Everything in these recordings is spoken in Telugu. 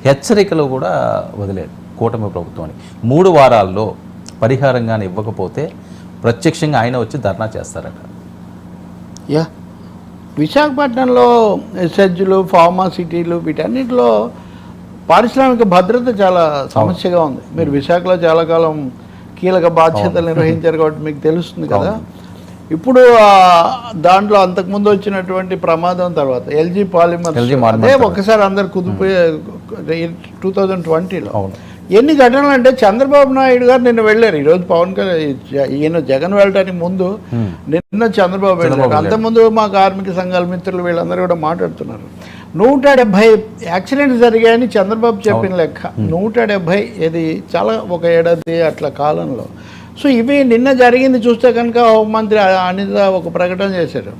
హెచ్చరికలు కూడా వదిలేదు కూటమి ప్రభుత్వాన్ని. 3 వారాల్లో పరిహారంగానే ఇవ్వకపోతే ప్రత్యక్షంగా ఆయన వచ్చి ధర్నా చేస్తారట. యా, విశాఖపట్నంలో ఎస్హెచ్లు, ఫార్మాసిటీలు వీటన్నిటిలో పారిశ్రామిక భద్రత చాలా సమస్యగా ఉంది. మీరు విశాఖలో చాలా కాలం కీలక బాధ్యతలు నిర్వహించారు కాబట్టి మీకు తెలుస్తుంది కదా. ఇప్పుడు దాంట్లో అంతకుముందు వచ్చినటువంటి ప్రమాదం తర్వాత ఎల్జీ పాలిమర్స్ అదే ఒకసారి అందరు కుదిపోయే 2020లో ఎన్ని ఘటనలు అంటే చంద్రబాబు నాయుడు గారు నిన్న వెళ్ళారు. ఈరోజు పవన్ కళ్యాణ్ ఈయన జగన్ వెళ్ళడానికి ముందు నిన్న చంద్రబాబు వెళ్ళారు. అంతకుముందు మా కార్మిక సంఘాల మిత్రులు వీళ్ళందరూ కూడా మాట్లాడుతున్నారు. 170 యాక్సిడెంట్స్ జరిగాయని చంద్రబాబు చెప్పిన లెక్క. 170 ఇది చాలా ఒక ఏడాది అట్లా కాలంలో. సో ఇవి నిన్న జరిగింది చూస్తే కనుక హోంమంత్రి అనిత ఒక ప్రకటన చేశారు,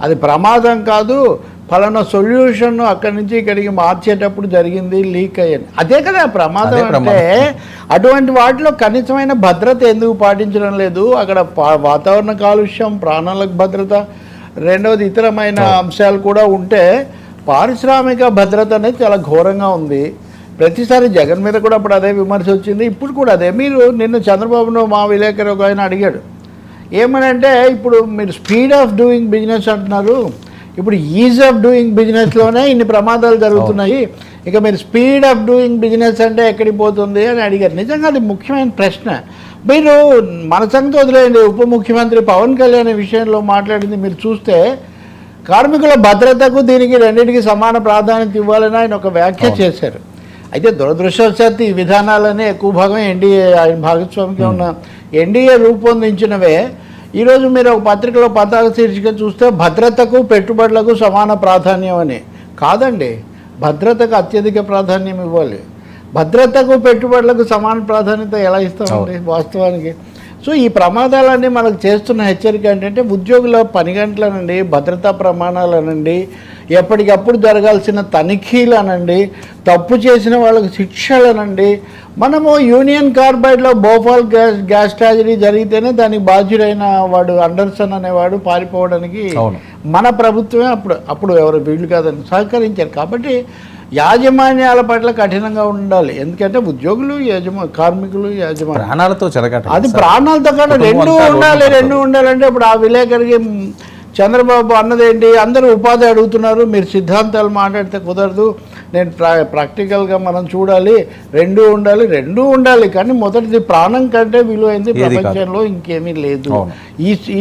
అది ప్రమాదం కాదు, ఫలానా సొల్యూషన్ అక్కడి నుంచి ఇక్కడికి మార్చేటప్పుడు జరిగింది, లీక్ అయ్యింది. అదే కదా ప్రమాదం అంటే. అటువంటి వాటిలో కనీసమైన భద్రత ఎందుకు పాటించడం లేదు? అక్కడ వాతావరణ కాలుష్యం, ప్రాణాలకు భద్రత, రెండవది ఇతరమైన అంశాలు కూడా ఉంటే పారిశ్రామిక భద్రత అనేది చాలా ఘోరంగా ఉంది. ప్రతిసారి జగన్ మీద కూడా అప్పుడు అదే విమర్శ వచ్చింది, ఇప్పుడు కూడా అదే. మీరు నిన్న చంద్రబాబును మా విలేకరు ఒక ఆయన అడిగాడు ఏమనంటే, ఇప్పుడు మీరు స్పీడ్ ఆఫ్ డూయింగ్ బిజినెస్ అంటున్నారు, ఇప్పుడు ఈజ్ ఆఫ్ డూయింగ్ బిజినెస్లోనే ఇన్ని ప్రమాదాలు జరుగుతున్నాయి, ఇక మీరు స్పీడ్ ఆఫ్ డూయింగ్ బిజినెస్ అంటే ఎక్కడికి పోతుంది అని అడిగారు. నిజంగా అది ముఖ్యమైన ప్రశ్న. మీరు మన సంగతి వదిలేయండి, ఉప ముఖ్యమంత్రి పవన్ కళ్యాణ్ విషయంలో మాట్లాడింది మీరు చూస్తే కార్మికుల భద్రతకు దీనికి రెండింటికి సమాన ప్రాధాన్యత ఇవ్వాలని ఆయన ఒక వ్యాఖ్య చేశారు. అయితే దురదృష్టవశాత్తు ఈ విధానాలనే ఎక్కువ భాగం ఎన్డీఏ ఆయన భాగస్వామిగా ఉన్న ఎన్డీఏ రూపొందించినవే. ఈరోజు మీరు ఒక పత్రికలో పతాక శీర్షిక చూస్తే భద్రతకు పెట్టుబడులకు సమాన ప్రాధాన్యం అని. కాదండి, భద్రతకు అత్యధిక ప్రాధాన్యం ఇవ్వాలి. భద్రతకు పెట్టుబడులకు సమాన ప్రాధాన్యత ఎలా ఇస్తామండి వాస్తవానికి? సో ఈ ప్రమాదాలన్నీ మనకు చేస్తున్న హెచ్చరిక ఏంటంటే ఉద్యోగుల పని గంటలనండి, భద్రతా ప్రమాణాలనండి, ఎప్పటికప్పుడు జరగాల్సిన తనిఖీలనండి, తప్పు చేసిన వాళ్ళకు శిక్షలనండి. మనము యూనియన్ కార్బైడ్లో భోపాల్ గ్యాస్ ట్రాజడీ జరిగితేనే దానికి బాధ్యుడైన వాడు అండర్సన్ అనేవాడు పారిపోవడానికి మన ప్రభుత్వమే అప్పుడు ఎవరు వీళ్ళు కాదని సహకరించారు. కాబట్టి యాజమాన్యాల పట్ల కఠినంగా ఉండాలి. ఎందుకంటే ఉద్యోగులు కార్మికులు యాజమాన్యం ప్రాణాలతో అది ప్రాణాలతో కూడా రెండు ఉండాలంటే ఇప్పుడు ఆ విలేకరికి చంద్రబాబు అన్నదేంటి, అందరూ ఉపాధి అడుగుతున్నారు, మీరు సిద్ధాంతాలు మాట్లాడితే కుదరదు, నేను ప్రాక్టికల్గా మనం చూడాలి, రెండూ ఉండాలి. కానీ మొదటిది ప్రాణం కంటే విలువైంది ప్రపంచంలో ఇంకేమీ లేదు.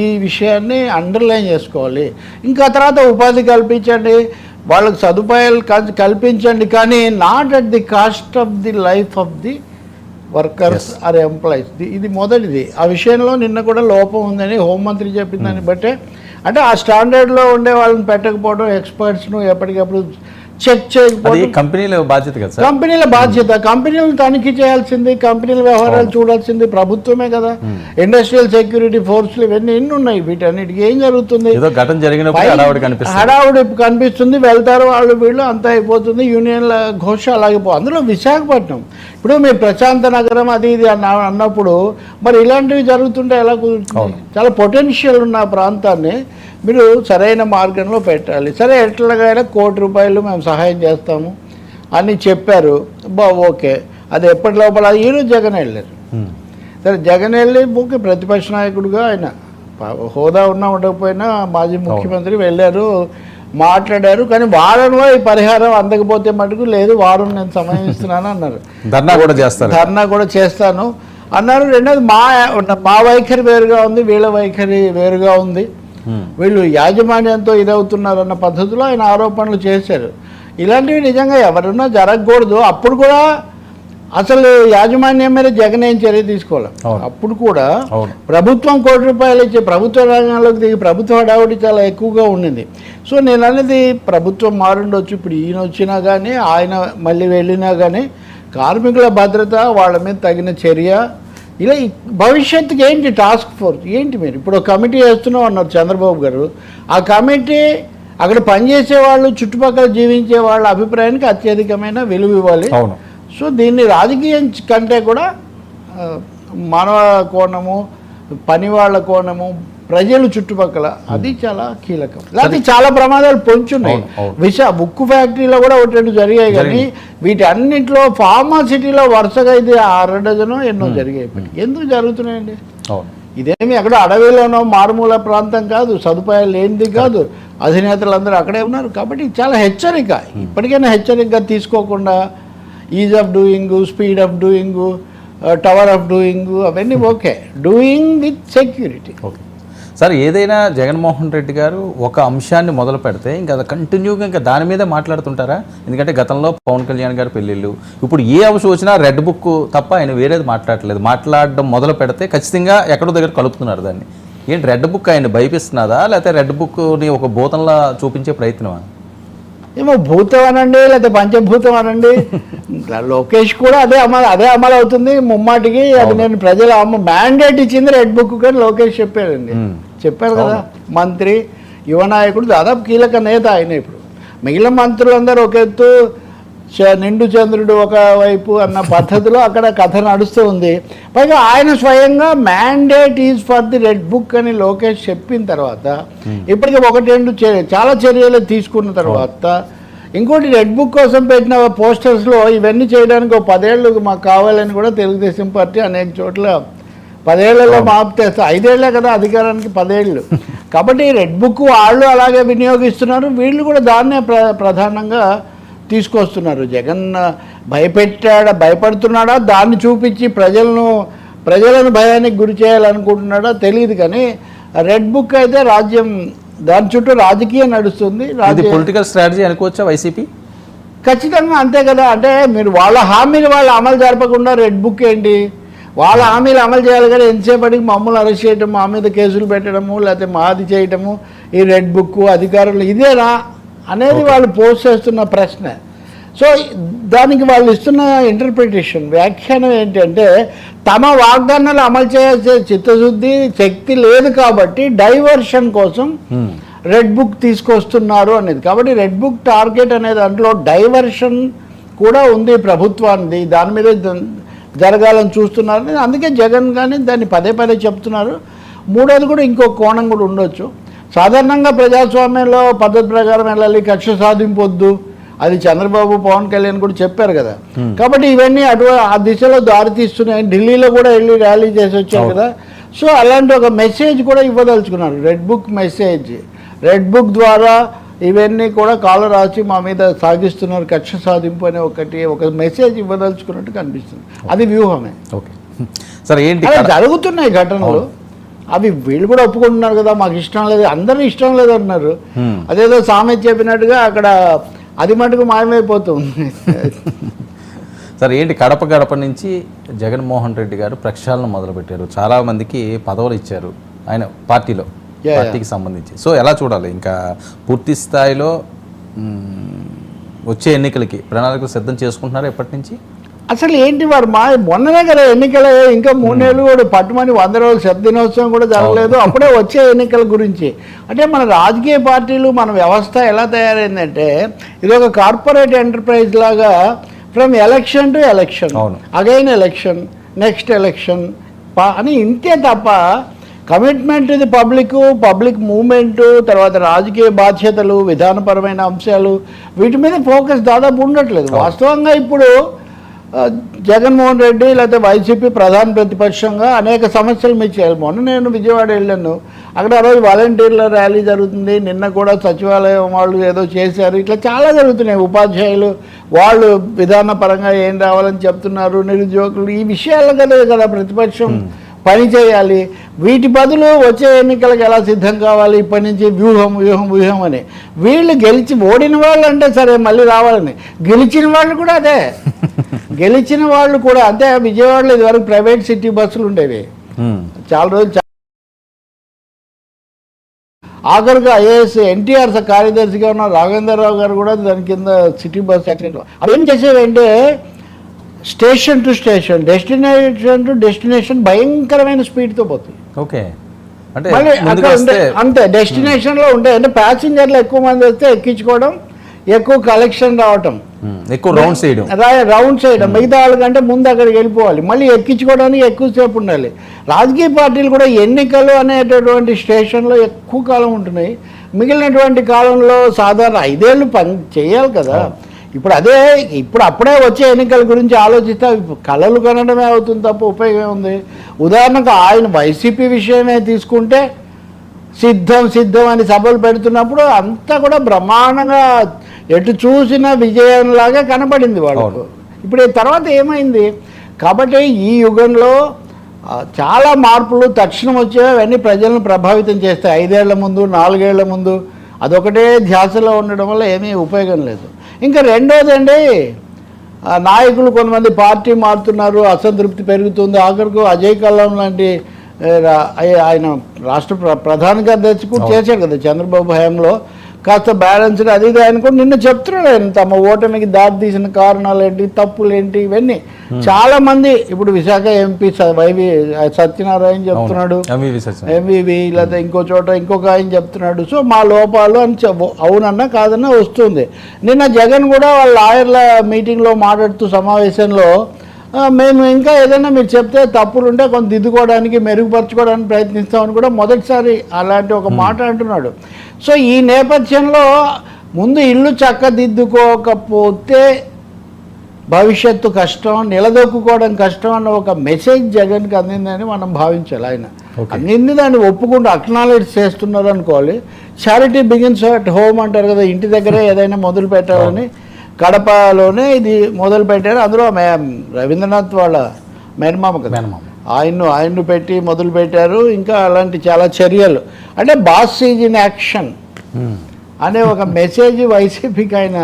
ఈ విషయాన్ని అండర్లైన్ చేసుకోవాలి. ఇంకా తర్వాత ఉపాధి కల్పించండి, వాళ్ళకి సదుపాయాలు కల్పించండి, కానీ not at the cost of the life of the workers or employees. ఇది మొదటిది. ఆ విషయంలో నిన్న కూడా లోపం ఉందని హోంమంత్రి చెప్పిన దాన్ని బట్టే, అంటే ఆ స్టాండర్డ్లో ఉండే వాళ్ళని పెట్టకపోవడం, ఎక్స్పర్ట్స్ను ఎప్పటికప్పుడు చెక్ చేయకపోవడం కంపెనీల బాధ్యత కదా. కంపెనీల బాధ్యత. కంపెనీలను తనిఖీ చేయాల్సింది, కంపెనీల వ్యవహారాలు చూడాల్సింది ప్రభుత్వమే కదా. ఇండస్ట్రియల్ సెక్యూరిటీ ఫోర్స్లు ఇవన్నీ ఎన్ని ఉన్నాయి, వీటన్నిటికీ ఏం జరుగుతుంది? హడావుడి కనిపిస్తుంది, వెళ్తారు వాళ్ళు వీళ్ళు, అంతా అయిపోతుంది, యూనియన్ల ఘోష అలాగే అందులో విశాఖపట్నం ఇప్పుడు మీరు ప్రశాంత నగరం అది ఇది అన్నప్పుడు మరి ఇలాంటివి జరుగుతుంటే ఎలా కుదురుతుంది? చాలా పొటెన్షియల్ ఉన్న ప్రాంతాన్ని మీరు సరైన మార్గంలో పెట్టాలి. సరే, ఎట్లాగైనా ₹1 కోటి మేము సహాయం చేస్తాము అని చెప్పారు, ఓకే. అది ఎప్పటి లోపల ఈరోజు జగన్ వెళ్ళారు. సరే, జగన్ వెళ్ళి ప్రతిపక్ష నాయకుడిగా ఆయన హోదా ఉన్నా ఉండకపోయినా మాజీ ముఖ్యమంత్రి వెళ్ళారు, మాట్లాడారు. కానీ వారంలో ఈ పరిహారం అందకపోతే మటుకు లేదు, వారం నేను సమయం ఇస్తున్నాను అన్నారు. ధర్నా కూడా చేస్తాను అన్నారు. రెండోది మా వైఖరి వేరుగా ఉంది, వీళ్ళ వైఖరి వేరుగా ఉంది, వీళ్ళు యాజమాన్యంతో ఇదవుతున్నారు అన్న పద్ధతిలో ఆయన ఆరోపణలు చేశారు. ఇలాంటివి నిజంగా ఎవరున్నా జరగకూడదు. అప్పుడు కూడా అసలు యాజమాన్యం మీద జగన్ ఏం చర్య తీసుకోవాలి. అప్పుడు కూడా ప్రభుత్వం ₹1 కోటి ఇచ్చి ప్రభుత్వ రంగంలోకి దిగి ప్రభుత్వ హడావుడి చాలా ఎక్కువగా ఉండింది. సో నేను అనేది ప్రభుత్వం మారుండొచ్చు, ఇప్పుడు ఈయన వచ్చినా కానీ ఆయన మళ్ళీ వెళ్ళినా కానీ కార్మికుల భద్రత, వాళ్ళ మీద తగిన చర్య, ఇలా భవిష్యత్తుకి ఏంటి టాస్క్ ఫోర్స్ ఏంటి? మీరు ఇప్పుడు కమిటీ వేస్తున్నాం అన్నారు చంద్రబాబు గారు. ఆ కమిటీ అక్కడ పనిచేసే వాళ్ళు, చుట్టుపక్కల జీవించే వాళ్ళ అభిప్రాయానికి అత్యధికమైన విలువ ఇవ్వాలి. సో దీన్ని రాజకీయం కంటే కూడా మానవ కోణము, పని వాళ్ళ కోణము, ప్రజలు చుట్టుపక్కల, అది చాలా కీలకం. లేకపోతే చాలా ప్రమాదాలు పొంచున్నాయి. ఉక్కు ఫ్యాక్టరీలో కూడా ఒకటి రెండు జరిగాయి, కానీ వీటి అన్నింటిలో ఫార్మాసిటీలో వరుసగా ఇది 6 డజను ఎన్నో జరిగాయి. ఎందుకు జరుగుతున్నాయండి? ఇదేమి ఎక్కడ అడవిలోనో మారుమూల ప్రాంతం కాదు, సదుపాయాలు లేనిది కాదు, అధినేతలందరూ అక్కడే ఉన్నారు. కాబట్టి చాలా హెచ్చరిక, ఇప్పటికైనా హెచ్చరికగా తీసుకోకుండా ease of doing, speed of doing, tower of doing అవన్నీ okay, doing with security. Okay sir, ఏదైనా జగన్మోహన్ రెడ్డి గారు ఒక అంశాన్ని మొదలు పెడితే ఇంకా అది కంటిన్యూగా ఇంకా దాని మీదే మాట్లాడుతుంటారా? ఎందుకంటే గతంలో పవన్ కళ్యాణ్ గారి పెళ్ళిళ్ళు, ఇప్పుడు ఏ అంశం వచ్చినా రెడ్ బుక్ తప్ప ఆయన వేరేది మాట్లాడట్లేదు. మాట్లాడడం మొదలు పెడితే ఖచ్చితంగా ఎక్కడో దగ్గర కలుపుతున్నారు దాన్ని. ఏంటి రెడ్ బుక్ ఆయన భయపిస్తున్నదా, లేకపోతే రెడ్ బుక్ని ఒక భూతంలా చూపించే ప్రయత్నమా? ఏమో భూతం అనండి, లేకపోతే పంచభూతం అనండి, లోకేష్ కూడా అదే అమలు అవుతుంది ముమ్మాటికి. అది నేను ప్రజల మ్యాండేట్ ఇచ్చింది రెడ్ బుక్ కానీ లోకేష్ చెప్పారండి, చెప్పారు కదా. మంత్రి, యువ నాయకుడు, దాదాపు కీలక నేత ఆయన. ఇప్పుడు మిగిలిన మంత్రులందరూ ఒక ఎత్తు, నిండు చంద్రుడు ఒకవైపు అన్న పద్ధతిలో అక్కడ కథ నడుస్తూ ఉంది. పైగా ఆయన స్వయంగా mandate is for the red book అని లోకేష్ చెప్పిన తర్వాత, ఇప్పటికీ 1-2 చాలా చర్యలు తీసుకున్న తర్వాత, ఇంకోటి రెడ్ బుక్ కోసం పెట్టిన పోస్టర్స్లో ఇవన్నీ చేయడానికి 10 ఏళ్ళు మాకు కావాలని కూడా తెలుగుదేశం పార్టీ అనేక చోట్ల 10 ఏళ్లలో మాపుతేస్తా, 5 ఏళ్లే కదా అధికారానికి 10 ఏళ్ళు. కాబట్టి రెడ్ బుక్ వాళ్ళు అలాగే వినియోగిస్తున్నారు, వీళ్ళు కూడా దాన్నే ప్రధానంగా తీసుకొస్తున్నారు. జగన్ భయపడుతున్నాడా, దాన్ని చూపించి ప్రజలను భయానికి గురి చేయాలనుకుంటున్నాడా తెలియదు, కానీ రెడ్ బుక్ అయితే రాజ్యం దాని చుట్టూ రాజకీయం నడుస్తుంది. పొలిటికల్ స్ట్రాటజీ అనుకోవచ్చా వైసీపీ? ఖచ్చితంగా అంతే కదా. అంటే మీరు వాళ్ళ హామీలు వాళ్ళు అమలు జరపకుండా రెడ్ బుక్ ఏంటి? వాళ్ళ హామీలు అమలు చేయాలి కానీ ఎంతసేపటికి మమ్మల్ని అరెస్ట్ చేయటం, మా మీద కేసులు పెట్టడము, లేకపోతే మాది చేయటము, ఈ రెడ్ బుక్ అధికారులు ఇదేనా అనేది వాళ్ళు పోస్ట్ చేస్తున్న ప్రశ్న. సో దానికి వాళ్ళు ఇస్తున్న ఇంటర్ప్రిటేషన్, వ్యాఖ్యానం ఏంటంటే తమ వాగ్దానాలు అమలు చేసే చిత్తశుద్ధి శక్తి లేదు కాబట్టి డైవర్షన్ కోసం రెడ్ బుక్ తీసుకొస్తున్నారు అనేది. కాబట్టి రెడ్ బుక్ టార్గెట్ అనే దాంట్లో డైవర్షన్ కూడా ఉంది ప్రభుత్వానికి, దాని మీద జరగాలని చూస్తున్నారు. అందుకే జగన్ కానీ దాన్ని పదే చెప్తున్నారు. మూడోది కూడా ఇంకో కోణం కూడా ఉండొచ్చు. సాధారణంగా ప్రజాస్వామ్యంలో పద్ధతి ప్రకారం వెళ్ళాలి, కక్ష సాధింపొద్దు, అది చంద్రబాబు పవన్ కళ్యాణ్ కూడా చెప్పారు కదా. కాబట్టి ఇవన్నీ ఆ దిశలో దారి తీస్తున్నాయి. ఢిల్లీలో కూడా వెళ్ళి ర్యాలీ చేసి వచ్చారు కదా. సో అలాంటి ఒక మెసేజ్ కూడా ఇవ్వదలుచుకున్నారు, red book message. Red book ద్వారా ఇవన్నీ కూడా కాలు రాసి మా మీద సాగిస్తున్నారు, కక్ష సాధింపు అనే ఒక మెసేజ్ ఇవ్వదలుచుకున్నట్టు కనిపిస్తుంది. అది వ్యూహమే. ఓకే సరే, ఏంటి జరుగుతున్నాయి ఘటనలు, అవి వీళ్ళు కూడా ఒప్పుకుంటున్నారు కదా, మాకు ఇష్టం లేదు, అందరూ ఇష్టం లేదు అన్నారు. అదేదో సామెత చెప్పినట్టుగా అక్కడ అది మటుకు మాయమైపోతుంది. సరే, ఏంటి గడప నుంచి జగన్మోహన్ రెడ్డి గారు ప్రక్షాళన మొదలుపెట్టారు, చాలా మందికి పదవులు ఇచ్చారు ఆయన పార్టీకి సంబంధించి. సో ఎలా చూడాలి, ఇంకా పూర్తి స్థాయిలో వచ్చే ఎన్నికలకి ప్రణాళికలు సిద్ధం చేసుకుంటున్నారు ఎప్పటి నుంచి? అసలు ఏంటి వారు మొన్ననే కదా ఎన్నికలు, ఇంకా 3 నెలలు కూడా పట్టుమని 100 రోజులు శత దినోత్సవం కూడా జరగలేదు, అప్పుడే వచ్చే ఎన్నికల గురించి. అంటే మన రాజకీయ పార్టీలు, మన వ్యవస్థ ఎలా తయారైందంటే ఇది ఒక కార్పొరేట్ ఎంటర్ప్రైజ్ లాగా, from election to election, again election, next election అని, ఇంతే తప్ప కమిట్మెంట్ ఇది పబ్లిక్ మూవ్మెంటు, తర్వాత రాజకీయ బాధ్యతలు, విధానపరమైన అంశాలు, వీటి మీద ఫోకస్ దాదాపు ఉండట్లేదు. వాస్తవంగా ఇప్పుడు జగన్మోహన్ రెడ్డి లేకపోతే వైసీపీ ప్రధాన ప్రతిపక్షంగా అనేక సమస్యలు మీద చేయాలి. మొన్న నేను విజయవాడ వెళ్ళాను, అక్కడ ఆ రోజు వాలంటీర్ల ర్యాలీ జరుగుతుంది, నిన్న కూడా సచివాలయం వాళ్ళు ఏదో చేశారు, ఇట్లా చాలా జరుగుతున్నాయి. ఉపాధ్యాయులు వాళ్ళు విధానపరంగా ఏం రావాలని చెప్తున్నారు, నిరుద్యోగులు, ఈ విషయాలు కదా ప్రతిపక్షం పని చేయాలి. వీటి బదులు వచ్చే ఎన్నికలకు ఎలా సిద్ధం కావాలి, ఇప్పటి నుంచి వ్యూహం అని. వీళ్ళు గెలిచి ఓడిన వాళ్ళు అంటే సరే మళ్ళీ రావాలని, గెలిచిన వాళ్ళు కూడా అదే, గెలిచిన వాళ్ళు కూడా అంతే. విజయవాడలో ఇదివరకు ప్రైవేట్ సిటీ బస్సులు ఉండేవి, చాలా రోజులు. ఆఖరిగా ఐఏఎస్ ఎన్టీఆర్ కార్యదర్శిగా ఉన్న రాఘవేంద్రరావు గారు కూడా దాని కింద సిటీ బస్ యాక్సిడెంట్. అవి ఏం చేసేవంటే station to station, destination to destination భయంకరమైన స్పీడ్తో పోతుంది. ఓకే, అంతే డెస్టినేషన్లో ఉంటాయి. అంటే ప్యాసింజర్లు ఎక్కువ మంది వస్తే ఎక్కించుకోవడం, ఎక్కువ కలెక్షన్ రావటం, ఎక్కువ రౌండ్స్ వేయడం, రౌండ్స్ వేయడం, మిగతా వాళ్ళకంటే ముందు అక్కడికి వెళ్ళిపోవాలి, మళ్ళీ ఎక్కించుకోవడానికి ఎక్కువసేపు ఉండాలి. రాజకీయ పార్టీలు కూడా ఎన్నికలు అనేటటువంటి స్టేషన్లో ఎక్కువ కాలం ఉంటున్నాయి. మిగిలినటువంటి కాలంలో సాధారణ 5 ఏళ్ళు పని చేయాలి కదా. ఇప్పుడు అప్పుడే వచ్చే ఎన్నికల గురించి ఆలోచిస్తే కళలు కనడమే అవుతుంది తప్ప ఉపయోగం ఉంది. ఉదాహరణకు ఆయన వైసీపీ విషయమే తీసుకుంటే సిద్ధం అని సభలు పెడుతున్నప్పుడు అంతా కూడా బ్రహ్మాండంగా ఎటు చూసిన విజయంలాగా కనబడింది వాళ్ళకు. ఇప్పుడు తర్వాత ఏమైంది? కాబట్టి ఈ యుగంలో చాలా మార్పులు తక్షణం వచ్చేవి, అవన్నీ ప్రజలను ప్రభావితం చేస్తాయి. 5 ఏళ్ల ముందు 4 ఏళ్ల ముందు అదొకటే ధ్యాసలో ఉండడం వల్ల ఏమీ ఉపయోగం లేదు. ఇంకా రెండోది అండి, నాయకులు కొంతమంది పార్టీ మారుతున్నారు, అసంతృప్తి పెరుగుతుంది. ఆఖరికి అజయ్ కల్లం లాంటి ఆయన రాష్ట్ర ప్రధాన కార్యదర్శి కూడా చేశాడు కదా చంద్రబాబు హయాంలో, కాస్త బ్యాలెన్స్డ్ అది ఇది ఆయన కూడా నిన్న చెప్తున్నాడు. ఆయన తమ ఓటమికి దారి తీసిన కారణాలు ఏంటి, తప్పులు ఏంటి, ఇవన్నీ చాలా మంది. ఇప్పుడు విశాఖ ఎంపీ వైవి సత్యనారాయణ చెప్తున్నాడు, ఎంవివి, లేదా ఇంకో చోట ఇంకొక ఆయన చెప్తున్నాడు. సో మా లోపాలు అని అవునన్నా కాదన్నా వస్తుంది. నిన్న జగన్ కూడా వాళ్ళ లాయర్ల మీటింగ్లో మాట్లాడుతూ సమావేశంలో మేము ఇంకా ఏదైనా మీరు చెప్తే తప్పులుంటే కొంత దిద్దుకోవడానికి మెరుగుపరచుకోవడానికి ప్రయత్నిస్తామని కూడా మొదటిసారి అలాంటి ఒక మాట అంటున్నాడు. సో ఈ నేపథ్యంలో ముందు ఇల్లు చక్కదిద్దుకోకపోతే భవిష్యత్తు కష్టం, నిలదొక్కుకోవడం కష్టం అన్న ఒక మెసేజ్ జగన్కి అందిందని మనం భావించాలి. ఆయన అందింది దాన్ని ఒప్పుకుంటూ అక్నాలెడ్జ్ చేస్తున్నారు అనుకోవాలి. చారిటీ బిగిన్స్ అట్ హోమ్ అంటారు కదా, ఇంటి దగ్గరే ఏదైనా మొదలు పెట్టాలని కడపలోనే ఇది మొదలు పెట్టారు. అందులో రవీంద్రనాథ్ వాళ్ళ మేనమామ కదా, ఆయన్ను పెట్టి మొదలు పెట్టారు. ఇంకా అలాంటి చాలా చర్యలు, అంటే బాస్ ఈజ్ ఇన్ యాక్షన్ అనే ఒక మెసేజ్ వైసీపీకి ఆయన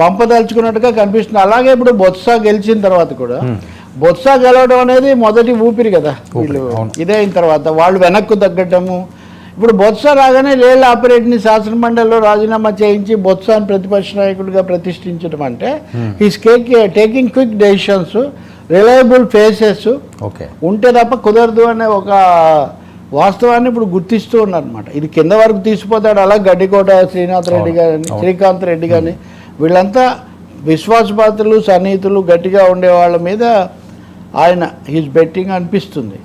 పంపదలుచుకున్నట్టుగా కనిపిస్తుంది. అలాగే ఇప్పుడు బొత్స గెలిచిన తర్వాత కూడా, బొత్స గెలవడం అనేది మొదటి ఊపిరి కదా వీళ్ళు. ఇదే అయిన తర్వాత వాళ్ళు వెనక్కు తగ్గటము. ఇప్పుడు బొత్స రాగానే లేల్ ఆపరేట్ని శాసనమండలిలో రాజీనామా చేయించి బొత్సాని ప్రతిపక్ష నాయకుడిగా ప్రతిష్ఠించడం అంటే he's taking quick decisions, reliable faces ఉంటే తప్ప కుదరదు అనే ఒక వాస్తవాన్ని ఇప్పుడు గుర్తిస్తూ ఉన్నారనమాట. ఇది కింద వరకు తీసుకుపోతాడు. అలా గడ్డికోట శ్రీకాంత్ రెడ్డి కానీ వీళ్ళంతా విశ్వాసపాత్రులు, సన్నిహితులు, గట్టిగా ఉండే వాళ్ళ మీద ఆయన హీస్ బెట్టింగ్ అనిపిస్తుంది.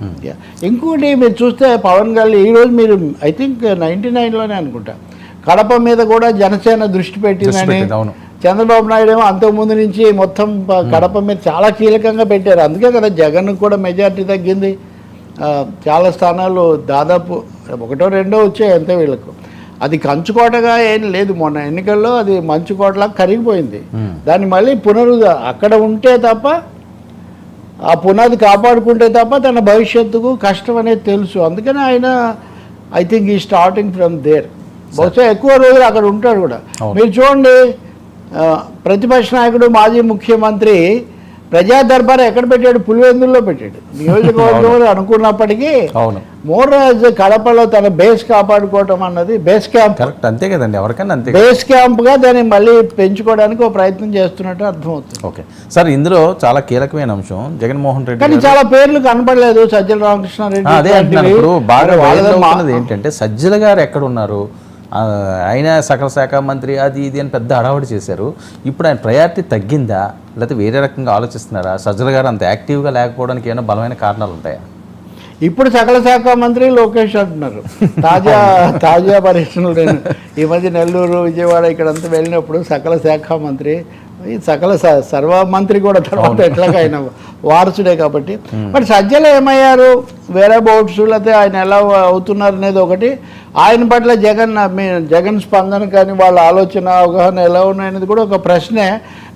ఇంకోటి మీరు చూస్తే పవన్ కళ్యాణ్ ఈరోజు మీరు ఐ థింక్ 99లోనే అనుకుంటా కడప మీద కూడా జనసేన దృష్టి పెట్టిందని, చంద్రబాబు నాయుడు ఏమో అంతకుముందు నుంచి మొత్తం కడప మీద చాలా కీలకంగా పెట్టారు. అందుకే కదా జగన్ కూడా మెజార్టీ తగ్గింది. చాలా స్థానాలు దాదాపు 1, 2 వచ్చాయి అంతే వీళ్ళకు. అది కంచుకోటగా ఏం లేదు, మొన్న ఎన్నికల్లో అది మంచుకోటలా కరిగిపోయింది. దాన్ని మళ్ళీ అక్కడ ఉంటే తప్ప, ఆ పునాది కాపాడుకుంటే తప్ప తన భవిష్యత్తుకు కష్టం అనేది తెలుసు. అందుకని ఆయన ఐ థింక్ ఈ స్టార్టింగ్ ఫ్రమ్ దేర్. బహుశా ఎక్కువ రోజులు అక్కడ ఉంటాడు కూడా. మీరు చూడండి, ప్రతిపక్ష నాయకుడు మాజీ ముఖ్యమంత్రి ప్రజా దర్బార్ ఎక్కడ పెట్టాడు? పులివెందుల్లో పెట్టాడు. నియోజకవర్గంలో అనుకున్నప్పటికీ మోర్ కడపలో తన బేస్ కాపాడుకోవటం అన్నది బేస్ క్యాంప్. అంతే కదండి, ఎవరికైనా అంతే. బేస్ క్యాంప్గా దాన్ని మళ్ళీ పెంచుకోవడానికి ఒక ప్రయత్నం చేస్తున్నట్టు అర్థమవుతుంది. ఓకే సార్, ఇందులో చాలా కీలకమైన అంశం జగన్మోహన్ రెడ్డి, కానీ చాలా పేర్లు కనపడలేదు. సజ్జల రామకృష్ణారెడ్డి అదే అంటున్నాను. ఇప్పుడు బాగా ఏంటంటే సజ్జల గారు ఎక్కడ ఉన్నారు? ఆయన సకల శాఖ మంత్రి అది ఇది అని పెద్ద హడావుడి చేశారు. ఇప్పుడు ఆయన ప్రయారిటీ తగ్గిందా, లేకపోతే వేరే రకంగా ఆలోచిస్తున్నారా? సజ్జల గారు అంత యాక్టివ్గా లేకపోవడానికి ఏమైనా బలమైన కారణాలు ఉంటాయా? ఇప్పుడు సకల శాఖ మంత్రి లోకేష్ అంటున్నారు. తాజా పర్యటనలు ఈ మధ్య నెల్లూరు, విజయవాడ ఇక్కడంతా వెళ్ళినప్పుడు సకల శాఖ మంత్రి, సకల సర్వ మంత్రి కూడా తర్వాత ఎట్లాగా ఆయన వారసుడే కాబట్టి. బట్ సజ్జలు ఏమయ్యారు, వేరే బౌట్స్, లేకపోతే ఆయన ఎలా అవుతున్నారు అనేది ఒకటి. ఆయన పట్ల జగన్ స్పందన కానీ వాళ్ళ ఆలోచన అవగాహన ఎలా ఉన్నాయనేది కూడా ఒక ప్రశ్నే.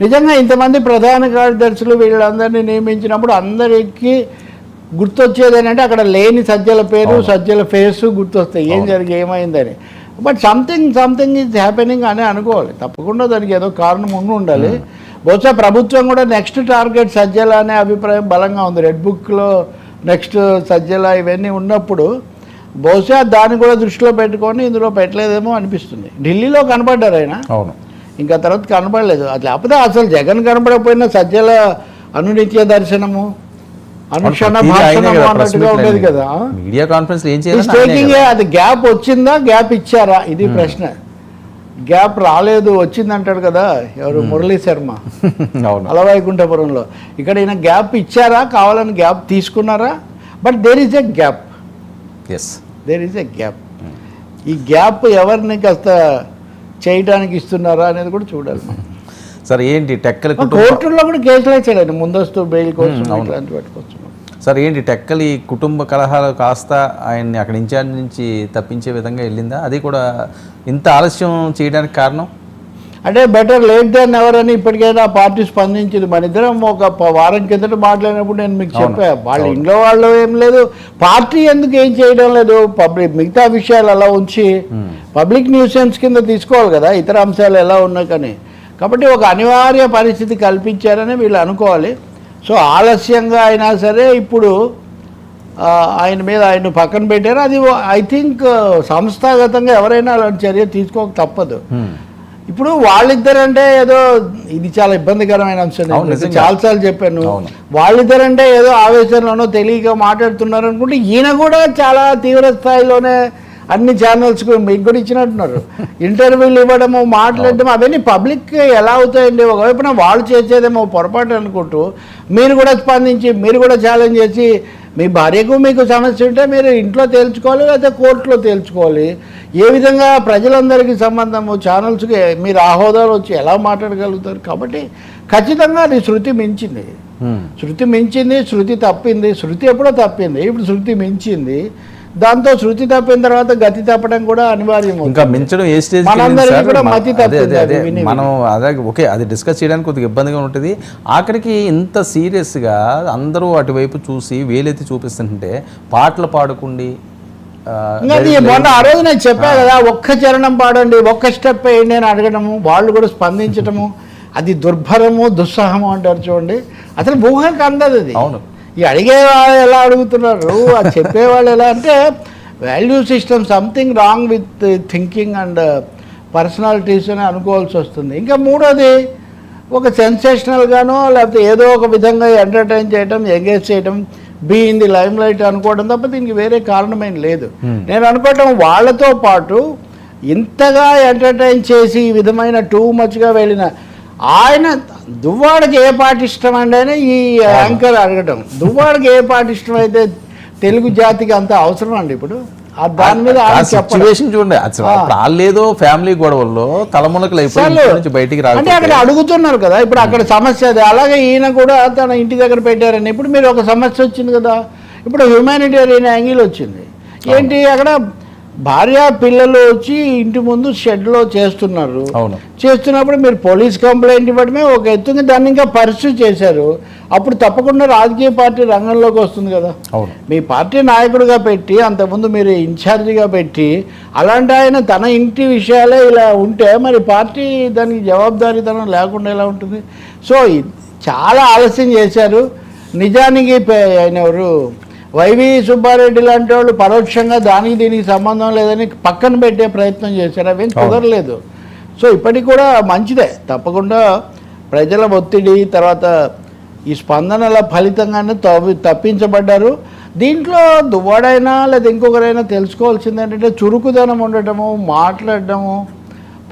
నిజంగా ఇంతమంది ప్రధాన కార్యదర్శులు వీళ్ళందరినీ నియమించినప్పుడు అందరికీ గుర్తొచ్చేది ఏంటంటే అక్కడ లేని సజ్జల పేరు, సజ్జల ఫేసు గుర్తొస్తాయి, ఏం ఏమైందని. బట్ సంథింగ్ ఈజ్ హ్యాపెనింగ్ అని అనుకోవాలి. తప్పకుండా దానికి ఏదో కారణం ఉండాలి. బహుశా ప్రభుత్వం కూడా నెక్స్ట్ టార్గెట్ సజ్జల అనే అభిప్రాయం బలంగా ఉంది. రెడ్ బుక్లో నెక్స్ట్ సజ్జల ఇవన్నీ ఉన్నప్పుడు బహుశా దాన్ని కూడా దృష్టిలో పెట్టుకొని ఇందులో పెట్టలేదేమో అనిపిస్తుంది. ఢిల్లీలో కనపడ్డారు ఆయన, ఇంకా తర్వాత కనపడలేదు. అది లేకపోతే అసలు జగన్ కనపడకపోయినా సజ్జల అనునిత్య దర్శనము, అనుక్షణ భాషణము అన్నట్టుగా ఉండేది కదా. మీడియా కాన్ఫరెన్స్ అది గ్యాప్ వచ్చిందా, గ్యాప్ ఇచ్చారా, ఇది ప్రశ్న. గ్యాప్ రాలేదు వచ్చింది అంటాడు కదా ఎవరు మురళీ శర్మ అవును. అలవైకుంఠపురంలో. ఇక్కడ ఈయన గ్యాప్ ఇచ్చారా, కావాలని గ్యాప్ తీసుకున్నారా? But there is a gap, yes, there is a gap. ఈ గ్యాప్ ఎవరిని కాస్త చేయడానికి ఇస్తున్నారా అనేది కూడా చూడాలి మనం. సార్ ఏంటి టెక్కలి కోర్టుల్లో కూడా కేసులు వేసాడు ఆయన, ముందస్తు బెయిల్ కోసం ఇట్లాంటి పెట్టుకోవచ్చు. సార్ ఏంటి టెక్కలి కుటుంబ కలహాలు కాస్త ఆయన్ని అక్కడ ఇన్ఛార్జ్ నుంచి తప్పించే విధంగా వెళ్ళిందా? అది కూడా ఇంత ఆలస్యం చేయడానికి కారణం అంటే బెటర్ లేట్ దాన్ ఎవర్ అని ఇప్పటికైనా ఆ పార్టీ స్పందించింది. మన ఇద్దరం ఒక వారం కిందట మాట్లాడినప్పుడు నేను మీకు చెప్పా, వాళ్ళ ఇంట్లో వాళ్ళు ఏం లేదు, పార్టీ ఎందుకు ఏం చేయడం లేదు, పబ్లిక్ మిగతా విషయాలు అలా ఉంచి పబ్లిక్ న్యూసెన్స్ కింద తీసుకోవాలి కదా ఇతర అంశాలు ఎలా ఉన్నా కానీ. కాబట్టి ఒక అనివార్య పరిస్థితి కల్పించారని వీళ్ళు అనుకోవాలి. సో ఆలస్యంగా అయినా సరే ఇప్పుడు ఆయన మీద ఆయన పక్కన పెట్టారు. అది ఐ థింక్ సంస్థాగతంగా ఎవరైనా అలాంటి చర్య తీసుకోక తప్పదు. ఇప్పుడు వాళ్ళిద్దరంటే ఏదో ఇది చాలా ఇబ్బందికరమైన అంశం, చాలాసార్లు చెప్పాను. వాళ్ళిద్దరంటే ఏదో ఆవేశంలోనో తెలియక మాట్లాడుతున్నారు అనుకుంటే ఈయన కూడా చాలా తీవ్ర స్థాయిలోనే అన్ని ఛానల్స్కు మీకు కూడా ఇచ్చినట్టున్నారు ఇంటర్వ్యూలు ఇవ్వడము, మాట్లాడడం, అవన్నీ పబ్లిక్ ఎలా అవుతాయండి? ఒకవైపున వాళ్ళు చేసేదేమో పొరపాటు అనుకుంటూ మీరు కూడా స్పందించి మీరు కూడా ఛాలెంజ్ చేసి మీ భార్యకు మీకు సమస్య ఉంటే మీరు ఇంట్లో తేల్చుకోవాలి, లేకపోతే కోర్టులో తేల్చుకోవాలి. ఏ విధంగా ప్రజలందరికీ సంబంధము ఛానల్స్కి మీరు ఆ హోదాలో వచ్చి ఎలా మాట్లాడగలుగుతారు? కాబట్టి ఖచ్చితంగా అది శృతి మించింది, శృతి మించింది, శృతి తప్పింది. శృతి ఎప్పుడో తప్పింది, ఇప్పుడు శృతి మించింది. దాంతో శృతి తప్పిన తర్వాత గతి తప్పడం కూడా అనివార్యం. ఇంకా మించడం ఏ స్టేజ్ మనందరికీ కూడా మతి తప్పింది. మనం అదే ఓకే, అది డిస్కస్ చేయడానికి కొద్దిగా ఇబ్బందిగా ఉంటుంది. ఆఖరికి ఇంత సీరియస్గా అందరూ అటువైపు చూసి వేలెత్తి చూపిస్తుంటే పాటలు పాడుకుండి అది మొన్న ఆ రోజు నేను చెప్పా కదా, ఒక్క చరణం పాడండి, ఒక్క స్టెప్ వేయండి అని అడగడము, వాళ్ళు కూడా స్పందించడము, అది దుర్భరము దుస్సహము అంటారు చూడండి. అసలు ఊహకు అందదు అది. అవును, ఈ అడిగేవాళ్ళు ఎలా అడుగుతున్నారు, అది చెప్పేవాళ్ళు ఎలా అంటే value system something wrong with thinking and personalities అని అనుకోవాల్సి వస్తుంది. ఇంకా మూడోది ఒక సెన్సేషనల్గానో లేకపోతే ఏదో ఒక విధంగా ఎంటర్టైన్ చేయడం, ఎంగేజ్ చేయడం, be in the limelight అనుకోవడం తప్ప దీనికి వేరే కారణమేం లేదు. నేను అనుకోవటం వాళ్ళతో పాటు ఇంతగా ఎంటర్టైన్ చేసి ఈ విధమైన టూ మచ్గా వెళ్ళిన ఆయన దువ్వాడకి ఏ పాట ఇష్టం అండి అని ఈ యాంకర్ అడగటం. దువ్వాడకి ఏ పాట ఇష్టం అయితే తెలుగు జాతికి అంత అవసరం అండి ఇప్పుడు దాని మీద సిచ్యువేషన్ చూడండి. రాలేదో ఫ్యామిలీ గొడవల్లో తలమునకలు అయిపోయి బయటికి రావాలి అంటే అక్కడ అడుగుతున్నారు కదా. ఇప్పుడు అక్కడ సమస్య అది. అలాగే ఈయన కూడా తన ఇంటి దగ్గర పెట్టారని ఇప్పుడు మీరు ఒక సమస్య వచ్చింది కదా, ఇప్పుడు హ్యూమానిటేరియన్ యాంగిల్ వచ్చింది. ఏంటి అక్కడ భార్య పిల్లలు వచ్చి ఇంటి ముందు షెడ్లో చేస్తున్నారు. చేస్తున్నప్పుడు మీరు పోలీస్ కంప్లైంట్ ఇవ్వడమే ఒక ఎత్తుని, దాన్ని ఇంకా పర్సూ చేశారు. అప్పుడు తప్పకుండా రాజకీయ పార్టీ రంగంలోకి వస్తుంది కదా. మీ పార్టీ నాయకుడిగా పెట్టి అంతకుముందు మీరు ఇన్ఛార్జిగా పెట్టి అలాంటి ఆయన తన ఇంటి విషయాలే ఇలా ఉంటే మరి పార్టీ దానికి జవాబుదారీతనం లేకుండా ఎలా ఉంటుంది? సో చాలా ఆలస్యం చేశారు. నిజానికి ఆయన ఎవరు వైవి సుబ్బారెడ్డి లాంటి వాళ్ళు పరోక్షంగా దానికి దీనికి సంబంధం లేదని పక్కన పెట్టే ప్రయత్నం చేశారు. అవేం కుదరలేదు. సో ఇప్పటికి కూడా మంచిదే, తప్పకుండా ప్రజల ఒత్తిడి తర్వాత ఈ స్పందనల ఫలితంగానే తప్పించబడ్డారు. దీంట్లో దువ్వాడైనా లేదా ఇంకొకరైనా తెలుసుకోవాల్సింది ఏంటంటే చురుకుదనం ఉండటము, మాట్లాడటము,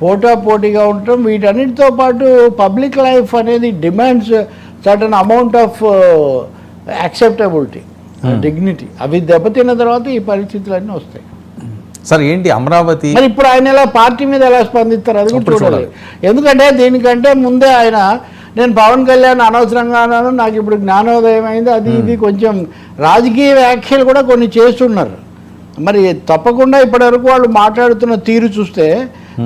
పోటాపోటీగా ఉండటం, వీటన్నిటితో పాటు పబ్లిక్ లైఫ్ అనేది demands certain amount of acceptability, dignity. అవి దెబ్బతిన్న తర్వాత ఈ పరిస్థితులన్నీ వస్తాయి. సార్ ఏంటి అమరావతి మరి ఇప్పుడు ఆయన ఎలా పార్టీ మీద ఎలా స్పందిస్తారు అది కూడా చూడాలి. ఎందుకంటే దీనికంటే ముందే ఆయన నేను పవన్ కళ్యాణ్ అనవసరంగా అన్నాను, నాకు ఇప్పుడు జ్ఞానోదయం అయింది, అది ఇది కొంచెం రాజకీయ వ్యాఖ్యలు కూడా కొన్ని చేస్తున్నారు. మరి తప్పకుండా ఇప్పటివరకు వాళ్ళు మాట్లాడుతున్న తీరు చూస్తే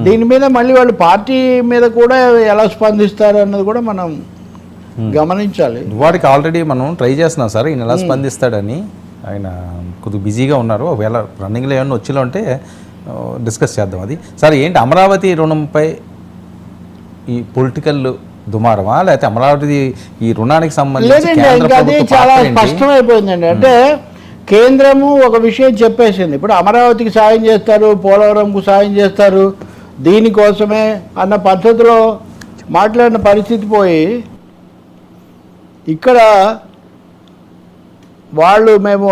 దీని మీద మళ్ళీ వాళ్ళు పార్టీ మీద కూడా ఎలా స్పందిస్తారు అన్నది కూడా మనం గమనించాలి. వాడికి ఆల్రెడీ మనం ట్రై చేస్తున్నాం సార్, ఈయన ఎలా స్పందిస్తాడని. ఆయన కొద్దిగా బిజీగా ఉన్నారు, ఒకవేళ రన్నింగ్లో ఏమన్నా వచ్చేలా ఉంటే డిస్కస్ చేద్దాం అది. సార్ ఏంటి అమరావతి రుణంపై ఈ పొలిటికల్ దుమారమా లేకపోతే అమరావతి ఈ రుణానికి సంబంధించి చాలా స్పష్టమైపోయిందండి. అంటే కేంద్రము ఒక విషయం చెప్పేసింది, ఇప్పుడు అమరావతికి సాయం చేస్తారు, పోలవరంకు సాయం చేస్తారు, దీనికోసమే అన్న పద్ధతిలో మాట్లాడిన పరిస్థితి పోయి ఇక్కడ వాళ్ళు మేము